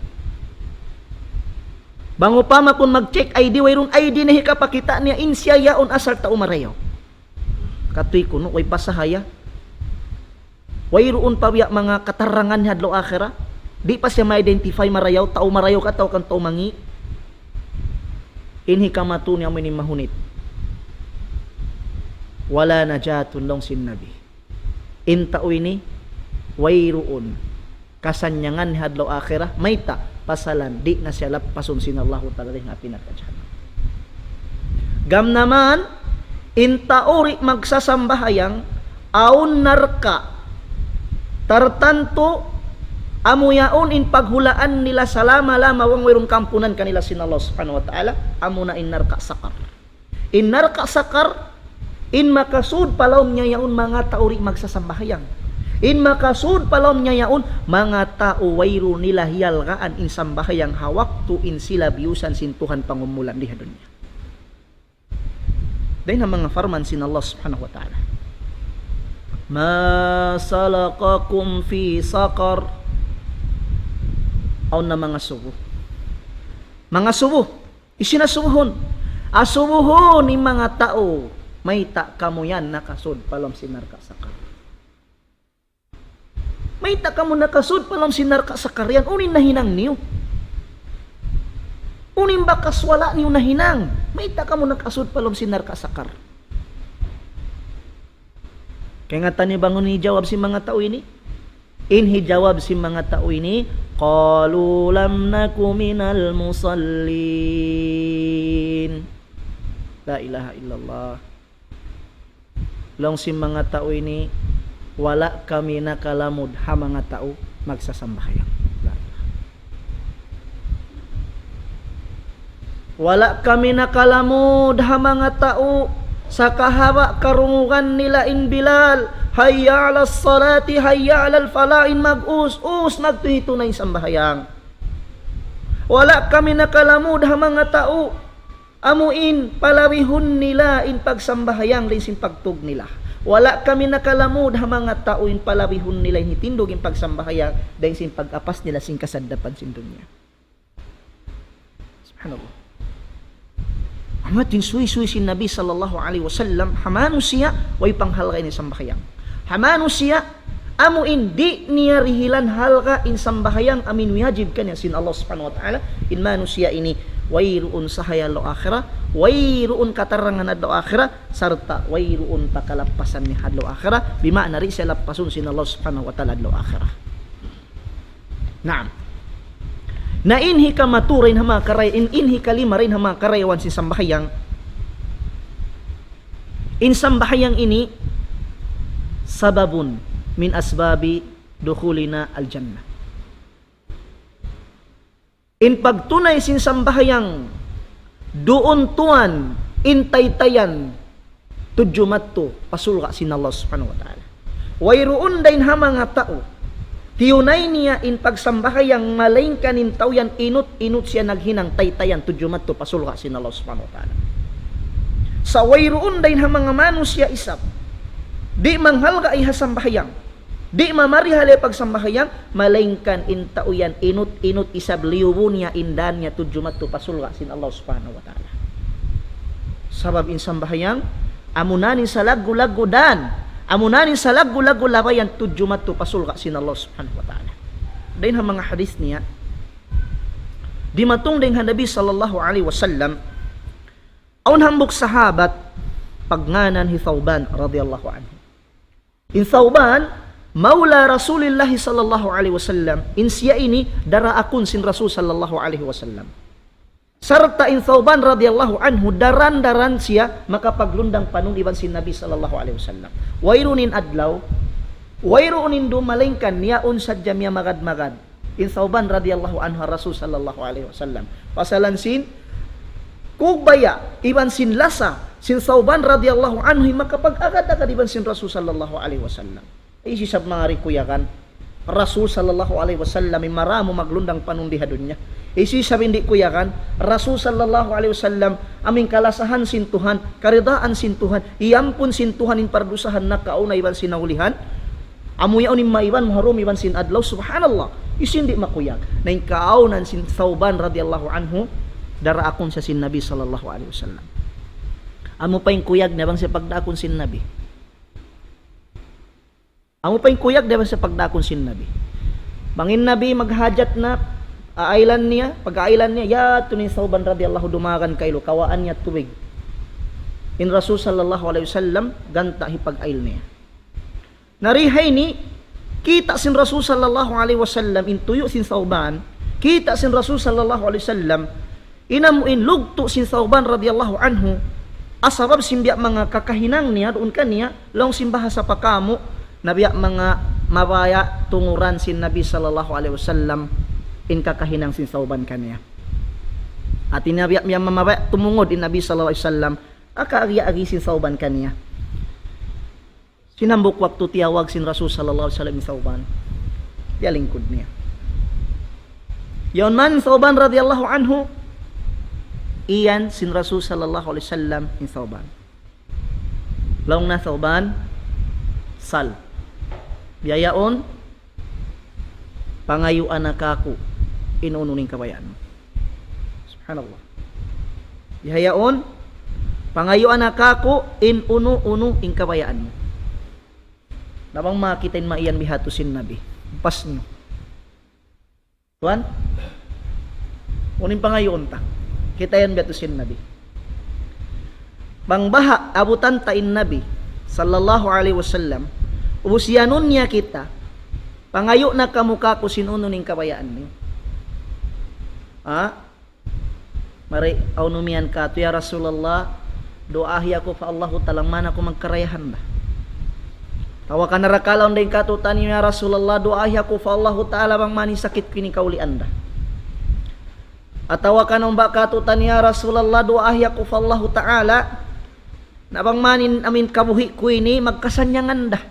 Bango pa makun mag-check ID, wayrun ID na hikapakita niya insya yaon asal ta umarayaw. Katoy kuno, way pasahaya. Wayroon pa biya mga katarangan ni hadlaw akhirah. Di pa siya ma-identify marayaw, tao marayaw ka, tao kan tao mangi. Inhi kamatu niya may mahunit. Wala najatun long sin Nabi. Intao ini, wayroon. Kasanyangan ni hadlaw akhirah, may ta. Pasalan, di na siya lapasun sinallahu ta'ala nga pinakadyan. Gam naman, intaori magsasambahayang, aun narka, tartanto, amuyaon in paghulaan nila salama-lama, wang mayroong kampunan kanila sinallahu subhanahu wa ta'ala, amuna in narka sakar. In narka sakar, in makasud palawm niya yaon mga taori magsasambahayang. In makasud palom niya yaon mga tao wayro nila hiyalgaan in sambahayang hawak tu in sila biusan sintuhan pangumulan di hadunya. Dahil ang mga farman sin Allah subhanahu wa ta'ala. Ma salakakum fi saqar aw na mga subo. Mga subo, isinasubuhon. Asubuhon ni mga tao may ta kamo yan nakasud palom sinarka sakar. May taka mo nakasud palang sinarka sa karyan, unin na hinang niyo. Unin bakas wala niyo na hinang. May taka mo nakasud palang sinarka sa kar. Kaya nga tani bangon ni jawab si mga tao ini. Inhi jawab si mga tao ini, qalu lam naku minal musallin. La ilaha illallah. Long si mga tao ini, wala kami nakalamod ha mga tao magsasambahayang. Wala kami nakalamod ha mga tao sa kahaba karungugan nila in Bilal. Hayya 'alas salati, hayya 'alal falain, mag-us-us nagtuhitunay sambahayang. Wala kami nakalamod ha mga tao amuin palawihon nila in pagsambahayang din sin pagtug nila. Wala kami nakalamod ha mga tao in palawihon nila in hitindog in pagsambahayang din sin pag-apas nila sin kasaddapan sin dunya. Subhanallah. Amatin suy-suy si Nabi sallallahu alaihi wasallam hamano siya way panghalga in sambahayang. Hamano siya amuin di niya rihilan halga in sambahayang amin wajib kanya sin Allah subhanahu wa ta'ala in manusia ini wayruun sahaya lo akhirah, wayruun katarangan adlaw akhirah, serta wayruun pakalapasan ni adlaw akhirah, bimakna ri siya lapasun sin Allah subhanahu wa ta'ala adlaw akhirah. Naam. Na inhi ka maturin hama karay, inhi kalima rin hama karaywan si sambahayang. In sambahayang ini sababun min asbabi dukhulina al-jannah. In pagtunay sin sambahayang doon tuan intaytayan tudjumatto pasulga sin Allah subhanahu wa ta'ala. Wayruun dain ha mga tao tiyunay niya in pagsambahayang malain kanin tawyan inut siya naghinang taytayan tudjumatto pasulga sin Allah subhanahu wa ta'ala. Sa wayruun dain ha mga manusya isap di manghalga ay hasambahayang, di mamarihali pagsambahayang, malaingkan intao yan, inut isab liubo niya, indan niya, tudjumat to pasulga sin Allah subhanahu wa ta'ala. Sabab in sambahayang, amunanin sa lagu-lagu dan, amunanin sa lagu-lagu labayan, tudjumat to pasulga sin Allah subhanahu wa ta'ala. Dahil ang mga hadis niya, di matong din Nabi sallallahu alaihi wasallam, aun hambok sahabat, pagnganan hi Thawban radhiyallahu anhu. In Thawban, maula Rasulullah sallallahu alaihi wasallam, in siya ini daraakun sin Rasul sallallahu alaihi wasallam. Sarta in Thawban radhiyallahu anhu daran siya makapaglundang panungiban sin Nabi sallallahu alaihi wasallam. Wayrunin adlaw, wayrunin dumalingkan niyaon sadya miya magad-magad. In Thawban radhiyallahu anhu Rasul sallallahu alaihi wasallam. Pasalan sin kugbaya iban sin lasa sin Thawban radhiyallahu anhu makapag-agad-agad iban sin Rasul sallallahu alaihi wasallam. Ay sisab mga rikuyakan Rasul sallallahu alaihi wasallam maramo maglundang panundihadon niya. Ay sisab hindi kuyakan Rasul sallallahu alaihi wasallam aming kalasahan sin Tuhan, karidaan sin Tuhan, iyampun sin Tuhan in pardusahan na kauna iban sinaulihan. Amuyaon in maiban muharom iban sin adlaw, subhanallah. Isindi makuyag na in kaaunan sin Thawban radhiyallahu anhu dara akon sa sin Nabi sallallahu alaihi wasallam. Amo pa yung kuyag na bang sa pagdakon sin Nabi. Amo pa yung kuyag na bang sa pagdakon sin Nabi. Bangin Nabi maghajat na aailan niya, pag-aailan niya, ya tunin Thawban radhiyallahu dumagan kaylo, kawaan niya tubig. In Rasul sallallahu alaihi wasallam ganta hipag-ail niya. Narihay ni kita sin Rasul sallallahu alaihi wasallam in tuyo sin Thawban, kita sin Rasul sallallahu alaihi wasallam inamuin lugto sin Thawban radhiyallahu anhu asabab simbiya mga kakahinang niya doon kaniya long simbaha sa pakamo nabiya mga mabaya tunguran sin Nabi sallallahu alaihi wasallam in kakahinang sin Thawban kaniya at inabiya miya mamabaya tumungod in Nabi sallallahu alaihi wasallam akaagi-agi sin Thawban kaniya sinambok waktu tiyawag sin Rasul sallallahu alaihi wasallam in Thawban dia lingkod niya yon man Thawban radhiyallahu anhu iyan sin Rasul sallallahu alaihi wasallam in Thawban. Laong na Thawban sal. Biyayaon pangayuan na kako inununing kabayaan mo. Subhanallah. Biyayaon pangayuan na kako inuno ing kabayaan mo. Nabang makitain maiyan bihato sin Nabi. Pas nyo. Tuan? Uning pangayoon ta. Kita yan beto sin Nabi. Bangbaha abutan tain Nabi sallallahu alaihi wasallam. Ubusyanon niya kita. Pangayo na kamuka ko sinuno ning kabayaan niyo. Mari aunumian ka to ya Rasulullah. Doahi ako fa Allahu talang man ako magkarayahan ba. Tawa ka narakalaw din ka to tani ya Rasulullah. Doahi ako fa Allahu taala bang mani sakit kini kaulian da. Atawa ka nung ba katutan niya Rasulullah duahya ko fallahu ta'ala na bang manin amin kabuhi ko ini magkasanyangan dah.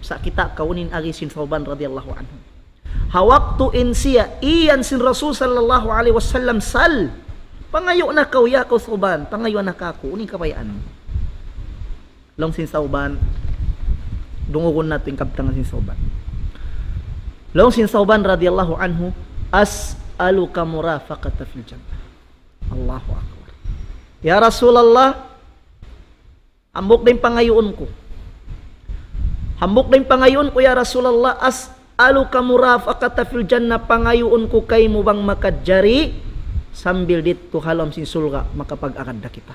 Sa kita kaunin agi sin Thawban radhiyallahu anhu. Hawaktu in siya iyan sin Rasul sallallahu alaihi wasallam sal. Pangayo na kau ya ko Thawban, pangayo na ka ko uning kabayaan. Long sin Thawban dungugon natin kabtangan sin Thawban. Long sin Thawban radhiyallahu anhu as'aluka murafaqata fil jannah. Allahu akbar. Ya Rasulullah, hambok din pangayoon ko. Hambok din pangayoon ko ya Rasulullah, as'aluka murafaqata fil jannah, pangayoon ko kay mo bang makadjari sambil dito halam sin sulga makapag-akad da kita.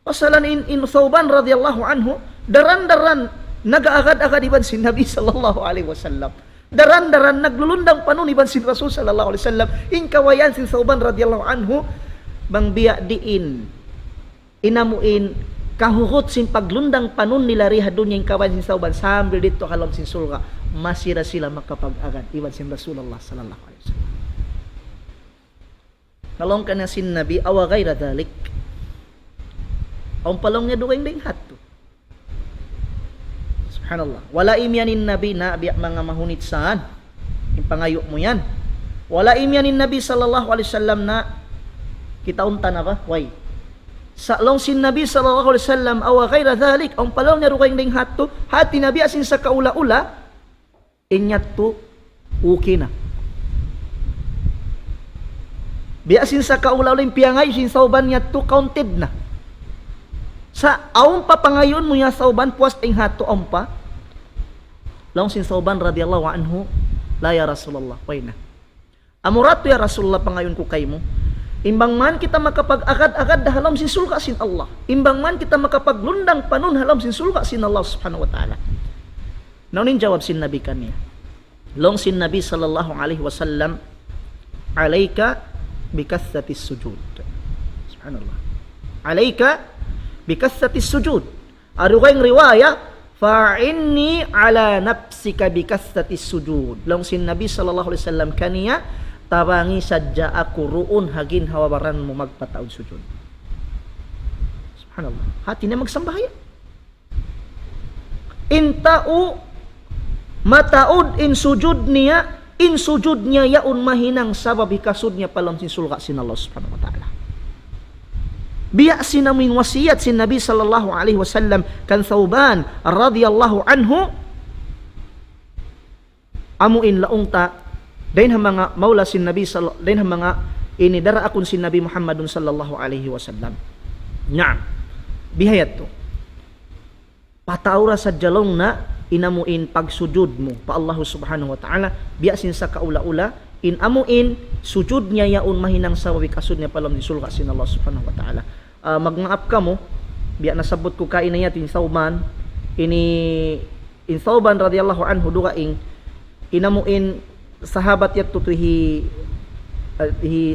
Pasalan in Thawban radhiyallahu anhu, daran-daran nag-aagad-agad iban si Nabi sallallahu alaihi wasallam. Daran-daran naglulundang panon iban si Rasul sallallahu alaihi wasallam. In kawayan si Thawban radhiyallahu anhu bang biya diin inamuin kahuhot sin paglundang panon nila riha dunya in kawayan si Thawban sambil dito halam sin sulga masira sila makapag-agad iban si Rasulullah sallallahu alaihi wasallam. Kalong kana sin Nabi awa ghayra dhalik. Ang palong niya duwing ding hato. Subhanallah. Wala imyanin Nabi na biya mga mahunit saan. Yung pangayo mo yan. Wala imyanin Nabi sallallahu alaihi wasallam na kitaunta na ba? Why? Sa long sin Nabi sallallahu alaihi wasallam awa ghayra dhalik. Ang palong niya duwing ding hato. Hati Nabi asin sa kaula-ula. Inyat to okay na. Biasin sa kaula-ula yung piyangay sin Thawban niya to counted na. Sa aum pa pangayon mo ya Thawban puas ting hato aum pa. Long sin Thawban radhiyallahu anhu, la ya Rasulullah, wayna. Amurato ya Rasulullah pangayon ko kay mo. Imbang man kita makapag-agad-agad halam sin sulka sin Allah. Imbang man kita makapaglundang panon halam sin sulka sin Allah subhanahu wa ta'ala. Naunin jawab sin Nabi kaniya. Long sin Nabi sallallahu alaihi wasallam, alayka bikathatis sujud. Subhanallah. Alayka bikathatis sujud. Arugayng riwaya, fa'inni ala nafsika bikathatis sujud. Long sin Nabi sallallahu alaihi wasallam kaniya, tabangi sadya ako ruon hagin hawabaran mo magpataod sujud. Subhanallah. Hati na magsambahayan. Intao mataod in sujud niya yaun mahinang sabab hikasud niya palam sin sulga sin Allah subhanahu wa ta'ala. Biya sinamin wasiyat sin Nabi sallallahu alaihi wasallam kan Thawban radhiyallahu anhu amuin laong ta dain mga maula sin Nabi dain mga inidara akon sin Nabi Muhammadun sallallahu alaihi wasallam. Naam. Bihayat to. Pataura sa jalong na inamuin pagsujud mo pa Allah subhanahu wa ta'ala biasin sa kaula-ula in amuin sujud niya yaun mahinang sa wikasud niya palam di sulga sin Allah subhanahu wa ta'ala. Magmaap ka mo biya nasabot ko kain na yatin Thawban in Thawban radhiyallahu anhu dugaing inamuin sahabat yat tutuhi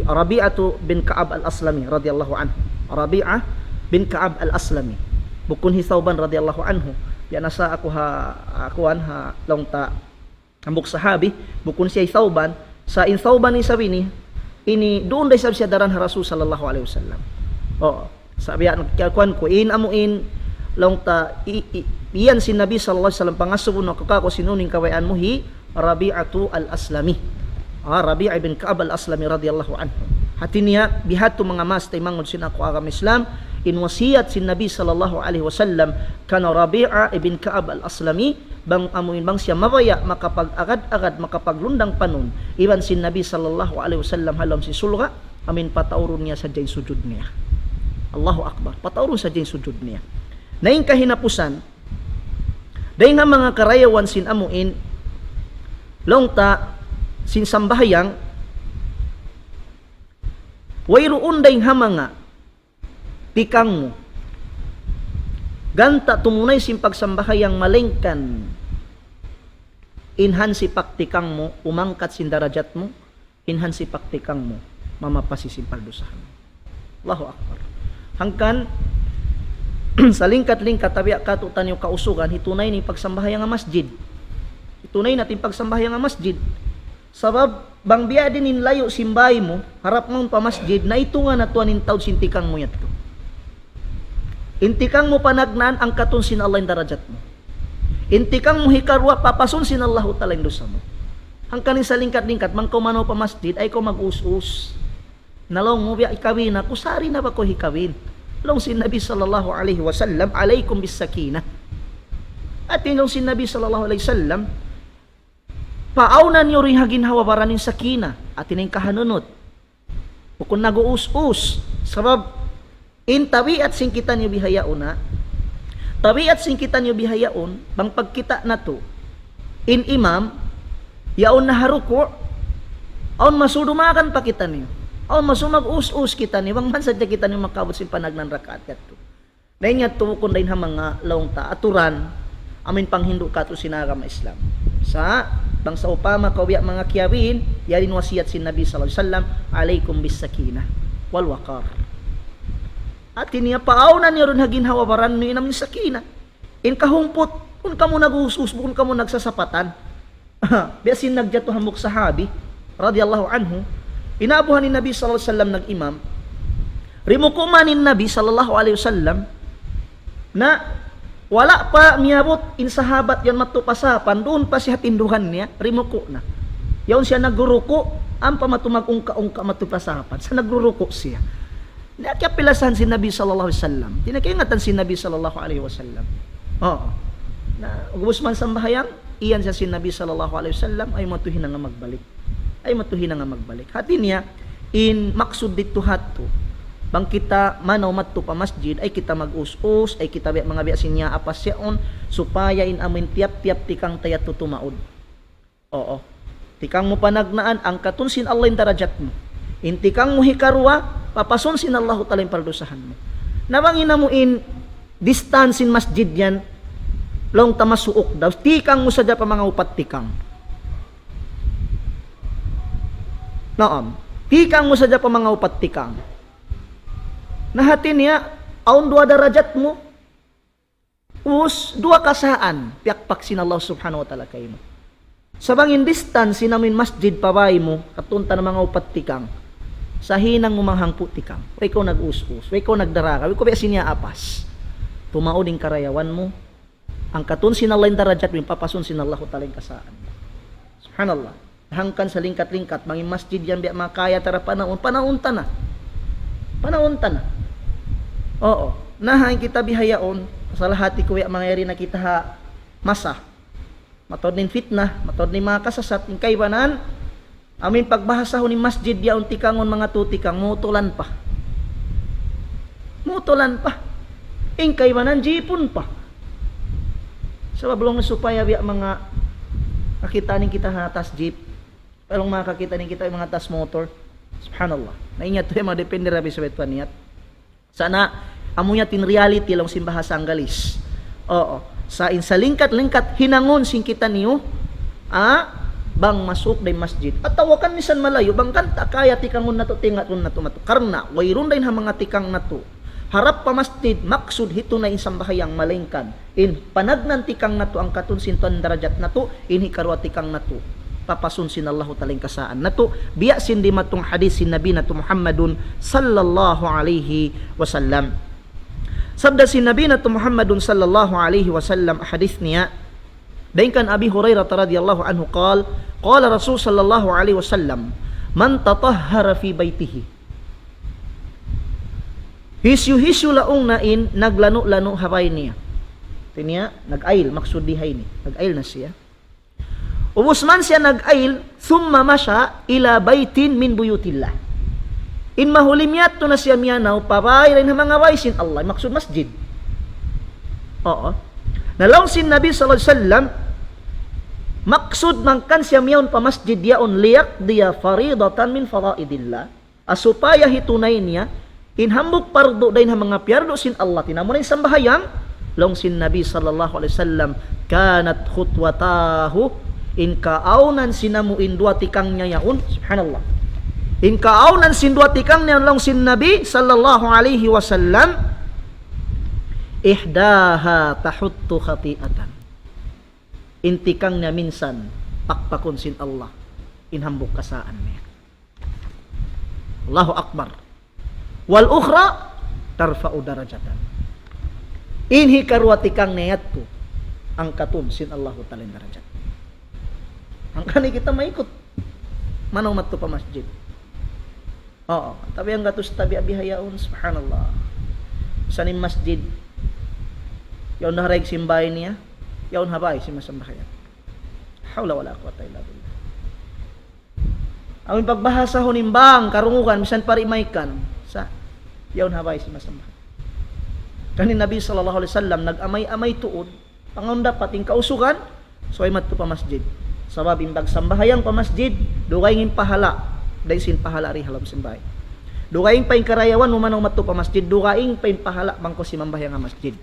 Rabi'atu bin Ka'ab al-Aslami radhiyallahu anhu. Rabi'ah bin Ka'ab al-Aslami bukun hi Thawban radhiyallahu anhu. Ya nasa akuan ha long ta ambok sahabi bukun siya Thawban sa in Thawban ni sabi ni ini doon day sabi siya daran ha Rasul sallallahu alaihi wasallam. Oh, sabi an kuan ko in amuin long ta iyan si Nabi sallallahu alaihi wasallam pangasubon ko kako sinuning kawayan mo hi Rabi'atu al-Aslami. Rabi' ibn Ka'ab al-Aslami radhiyallahu anhu. Hati niya bihat to mga mas tay mangod sin ako agam Islam in wasiyat sin Nabi sallallahu alaihi wasallam kana Rabi'a ibn Ka'ab al-Aslami bang amuin bang siya mabaya makapag-agad-agad makapaglundang panon iban sin Nabi sallallahu alaihi wasallam halam si sulga amin patauron niya sa diin sujud niya. Allahu akbar. Patauron sa diin sujud niya. Naing kahinapusan day nga mga karayawan sin amuin longta sin sambahayang wayroon day hamanga pikang mo ganta tumunay sin pagsambahayang malengkan inhan si paktikang mo umangkat sin darajat mo inhan si paktikang mo mamapasi sin paldusahan. Allahu akbar. Hangkan sa lingkat-lingkat tabi katutan yung kausugan hitunay ni pagsambahayang nga masjid. Hitunay natin pagsambahayang nga masjid. Sabab, bang biya din in layo simbay mo, harap mong pamasjid, na ito nga natuan taod sintikang mo yato. Intikang mo panagnan ang katunsin Allah yung darajat mo. Intikang mo hikarwa, papasunsin Allah talang dosa mo. Ang kanin sa lingkat-lingkat, mang kumano pamasjid, ay ko mag-us-us. Nalong mo biya ikawin na, kusari na ba ko hikawin? Long sin Nabi sallallahu alaihi wasallam, alaikum bis sakina. At yung sin Nabi sallallahu alaihi wasallam, paawnan nyo rin hagin hawabaran yung sakina at yung kahanunot. O kung nag-uus-us, sabab, in tabiat singkitan nyo bihayaon na, tabiat singkitan nyo bihayaon, bang pagkita na to, in imam, yaon na haruko, aon masudumakan pa kita niyo. Aon masumag-us-us kita niyo, bang mansadya kita niyo makabot sin panagnan rakaat yato. Dahil nga to, kung dahil mga laong ta, aturan, amin pang hindu ka to sinagam Islam. Sa bang sa upama kawiya mga kiyawin, yarin wasiyat sin Nabi sallallahu alaihi wasallam, alaikum bis sakina wal waqar. At niya paawnan niyo ron hagin hawabaran niyo namin sakina. In kahumpot, kung kamo nag-usus, kung kamo nagsasapatan. Biasin nagyato hamok sahabi radhiyallahu anhu, inabuhan ni Nabi sallallahu alaihi wasallam nag-imam. Rimukuman ni Nabi sallallahu alaihi wasallam na wala pa miyabot in sahabat yan matupasapan, doon pa siya tinduhan niya, rimuko na. Yaon siya nagruruko, ang pamatumag-ungka-ungka matupasapan, sa nagruruko siya. Nakapilasan si Nabi sallallahu alaihi wasallam. Tinakingatan si Nabi sallallahu alaihi wasallam. Oo. Na ugusman sambahayang, iyan siya si Nabi sallallahu alaihi wasallam ay matuhin na nga magbalik. Ay matuhin na nga magbalik. Hati niya in maksud dito hatto. Bang kita manaw matto pa masjid ay kita mag-us-us ay kita mga biasin niya apas yaon supaya in amin tiap-tiap tikang tayat tutumaod. Oo. Tikang mo panagnaan ang katunsin Allah yung darajat mo. Intikang mo hikarwa, papasunsin Allah ta'ala yung pardusahan mo. Nabangin na mo in distance in masjid yan, long tamasuok daw. Tikang mo sadya pa mga upat tikang. Naam. Tikang mo sadya pa mga upat tikang. Nahatin niya, aun dua darajat mo, dua kasaan, piakpak sin Allah subhanahu wa ta'ala kayo mo. Sa bangin distance, sinamin masjid pabay mo, katunta ng mga upat tikang, sa hinang mumanghang putikang, way ko nag-us-us, way ko nagdaraka, way ko biasin niya apas. Tumauding karayawan mo, ang katunsin Allah yung darajat mo, papasunsin Allah ta'ala yung kasaan. Subhanallah. Hangkan sa lingkat-lingkat, mangin masjid yan, biya makaya tara panahunta na. Panahunta na. Oo. Nahain kita bihayaon, sa lahati ko yung mga yari na kita ha, masa. Matod nin fitnah, matod nin mga kasasat, yung kaibanan, amin pagbahasa ho ni masjid ya unti kangon mga tutikang, mutulan pa. Mutulan pa. Yung kaibanan, jipon pa. Sa bablong supaya biya mga kakita nin kita hatas jeep, palong makakita nin kita yung mga tas motor. Subhanallah. Naingat to yung mga depende rabi sa betwan niyat. Sana amunya tin reality lang simbahasa anggalis. Oo. Sa insalingkat-lingkat hinangon sing kita niyo bang masuk day masjid. At tawakan misan malayo bang kanta kaya tikangon nato tingatun nato mato. Karna wayron dayon ha mga tikang nato. Harap pa masjid maksud hito na insambahayang malingkan. In panagnan tikang nato ang katunsin ton darajat nato in hikarwa tikang nato. Papasunsin Allah taling kasaan nato biya sindi matong hadis sin Nabi nato Muhammadun sallallahu alaihi wasallam. Sabda sin Nabi nato Muhammadun sallallahu alaihi wasallam hadis niya daingkan Abi Hurairah radhiyallahu anhu qala Rasul sallallahu alaihi wasallam man tatahhara fi baitihi hisyu laong nain naglano-lano habay niya. Tinya nag-ail maksud dihay ni nag-ail na siya. Ubus man siya nag-ail, thumma masya ila baitin min buyutillah. In mahulim yato na siya miyanaw, pabay rin ng mga waisin Allah, maksud masjid. Oo. Nalaw sin Nabi sallallahu alaihi wasallam, maksud man kan siya miyawn pa masjid yaon liyak diya faridatan min faraidillah. Asupaya hitunay niya, inhambog pardo dahin ng mga piyardo sin Allah, tinamunay sambahayang, long sin Nabi sallallahu alaihi wasallam, kanat khutwatahu, in kaaunan sinamuin dua tikang niya yaon, subhanallah. In kaaunan sin dua tikang niya lang sin Nabi sallallahu alaihi wasallam, ihdaha tahuttu khati'atan. In tikang niya minsan pakpakon sin Allah. inhambok kasaan niya. Allahu Akbar. Wal ukhra tarfa'u darajatan. Inhi karwati kang niyat ko ang katum sin Allahu ta'ala darajat. Ang kani kita maikot. Manong matto pa masjid. Oo, tapi ang gatos tabi abihayaon, subhanallah. Sa ning masjid, yaon na harayag simbay niya, yaon habay si masambahayan. Hawla wala quwata illa billah. Ang pagbahasa honimbang karungukan bisan parimaikan sa yaon habay si masambahayan. Kanin Nabi sallallahu alaihi wasallam nag-amay-amay tuod, pangon dapat ing kausugan, so ay madto pa masjid. Sabab imbag sambahayang pa masjid, dugay ngin pahala, dai sin pahala ri halam simbay. Dugaing pa ing karayawan mo manong madto pa masjid, dugaing pa ing pahala bangko si mambahayang nga masjid.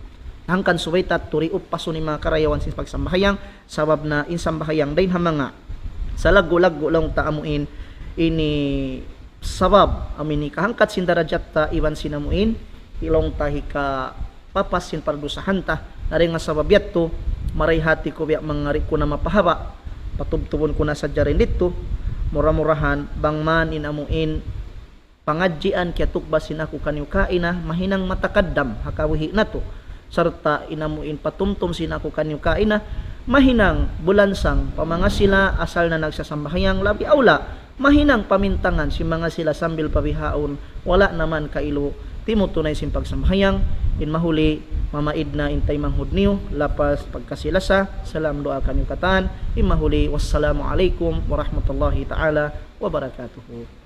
Hangkan suwaytat turiot paso ni mga karayawan sin pagsambahayang, sabab na insambahayang dain hamanga sa lagu-lagu lang taamuin ini sabab amin ni kahangkat sin darajat ta iwan sinamuin ilong tahi ka papas sin pardusahan ta nari nga sabab yatto maray hati ko biya mangari ko na mapahaba patubtubon ko na sadya rin dito mura-murahan bangman inamuin pangadjian kya tukbasin ako kanyo kaina mahinang matakaddam hakawihi na to sarta inamuin patumtum sin ako kanyo kaina mahinang bulansang pamanga sila asal na nagsasambahayang labi aula mahinang pamintangan si mga sila sambil pabihaon wala naman kailo timo tunay sin pagsamahayang in mahuli mamaid na intay manghud niyo lapas pagkasilasa salam doa kanyo katan in mahuli wassalamu alaikum warahmatullahi taala wabarakatuh.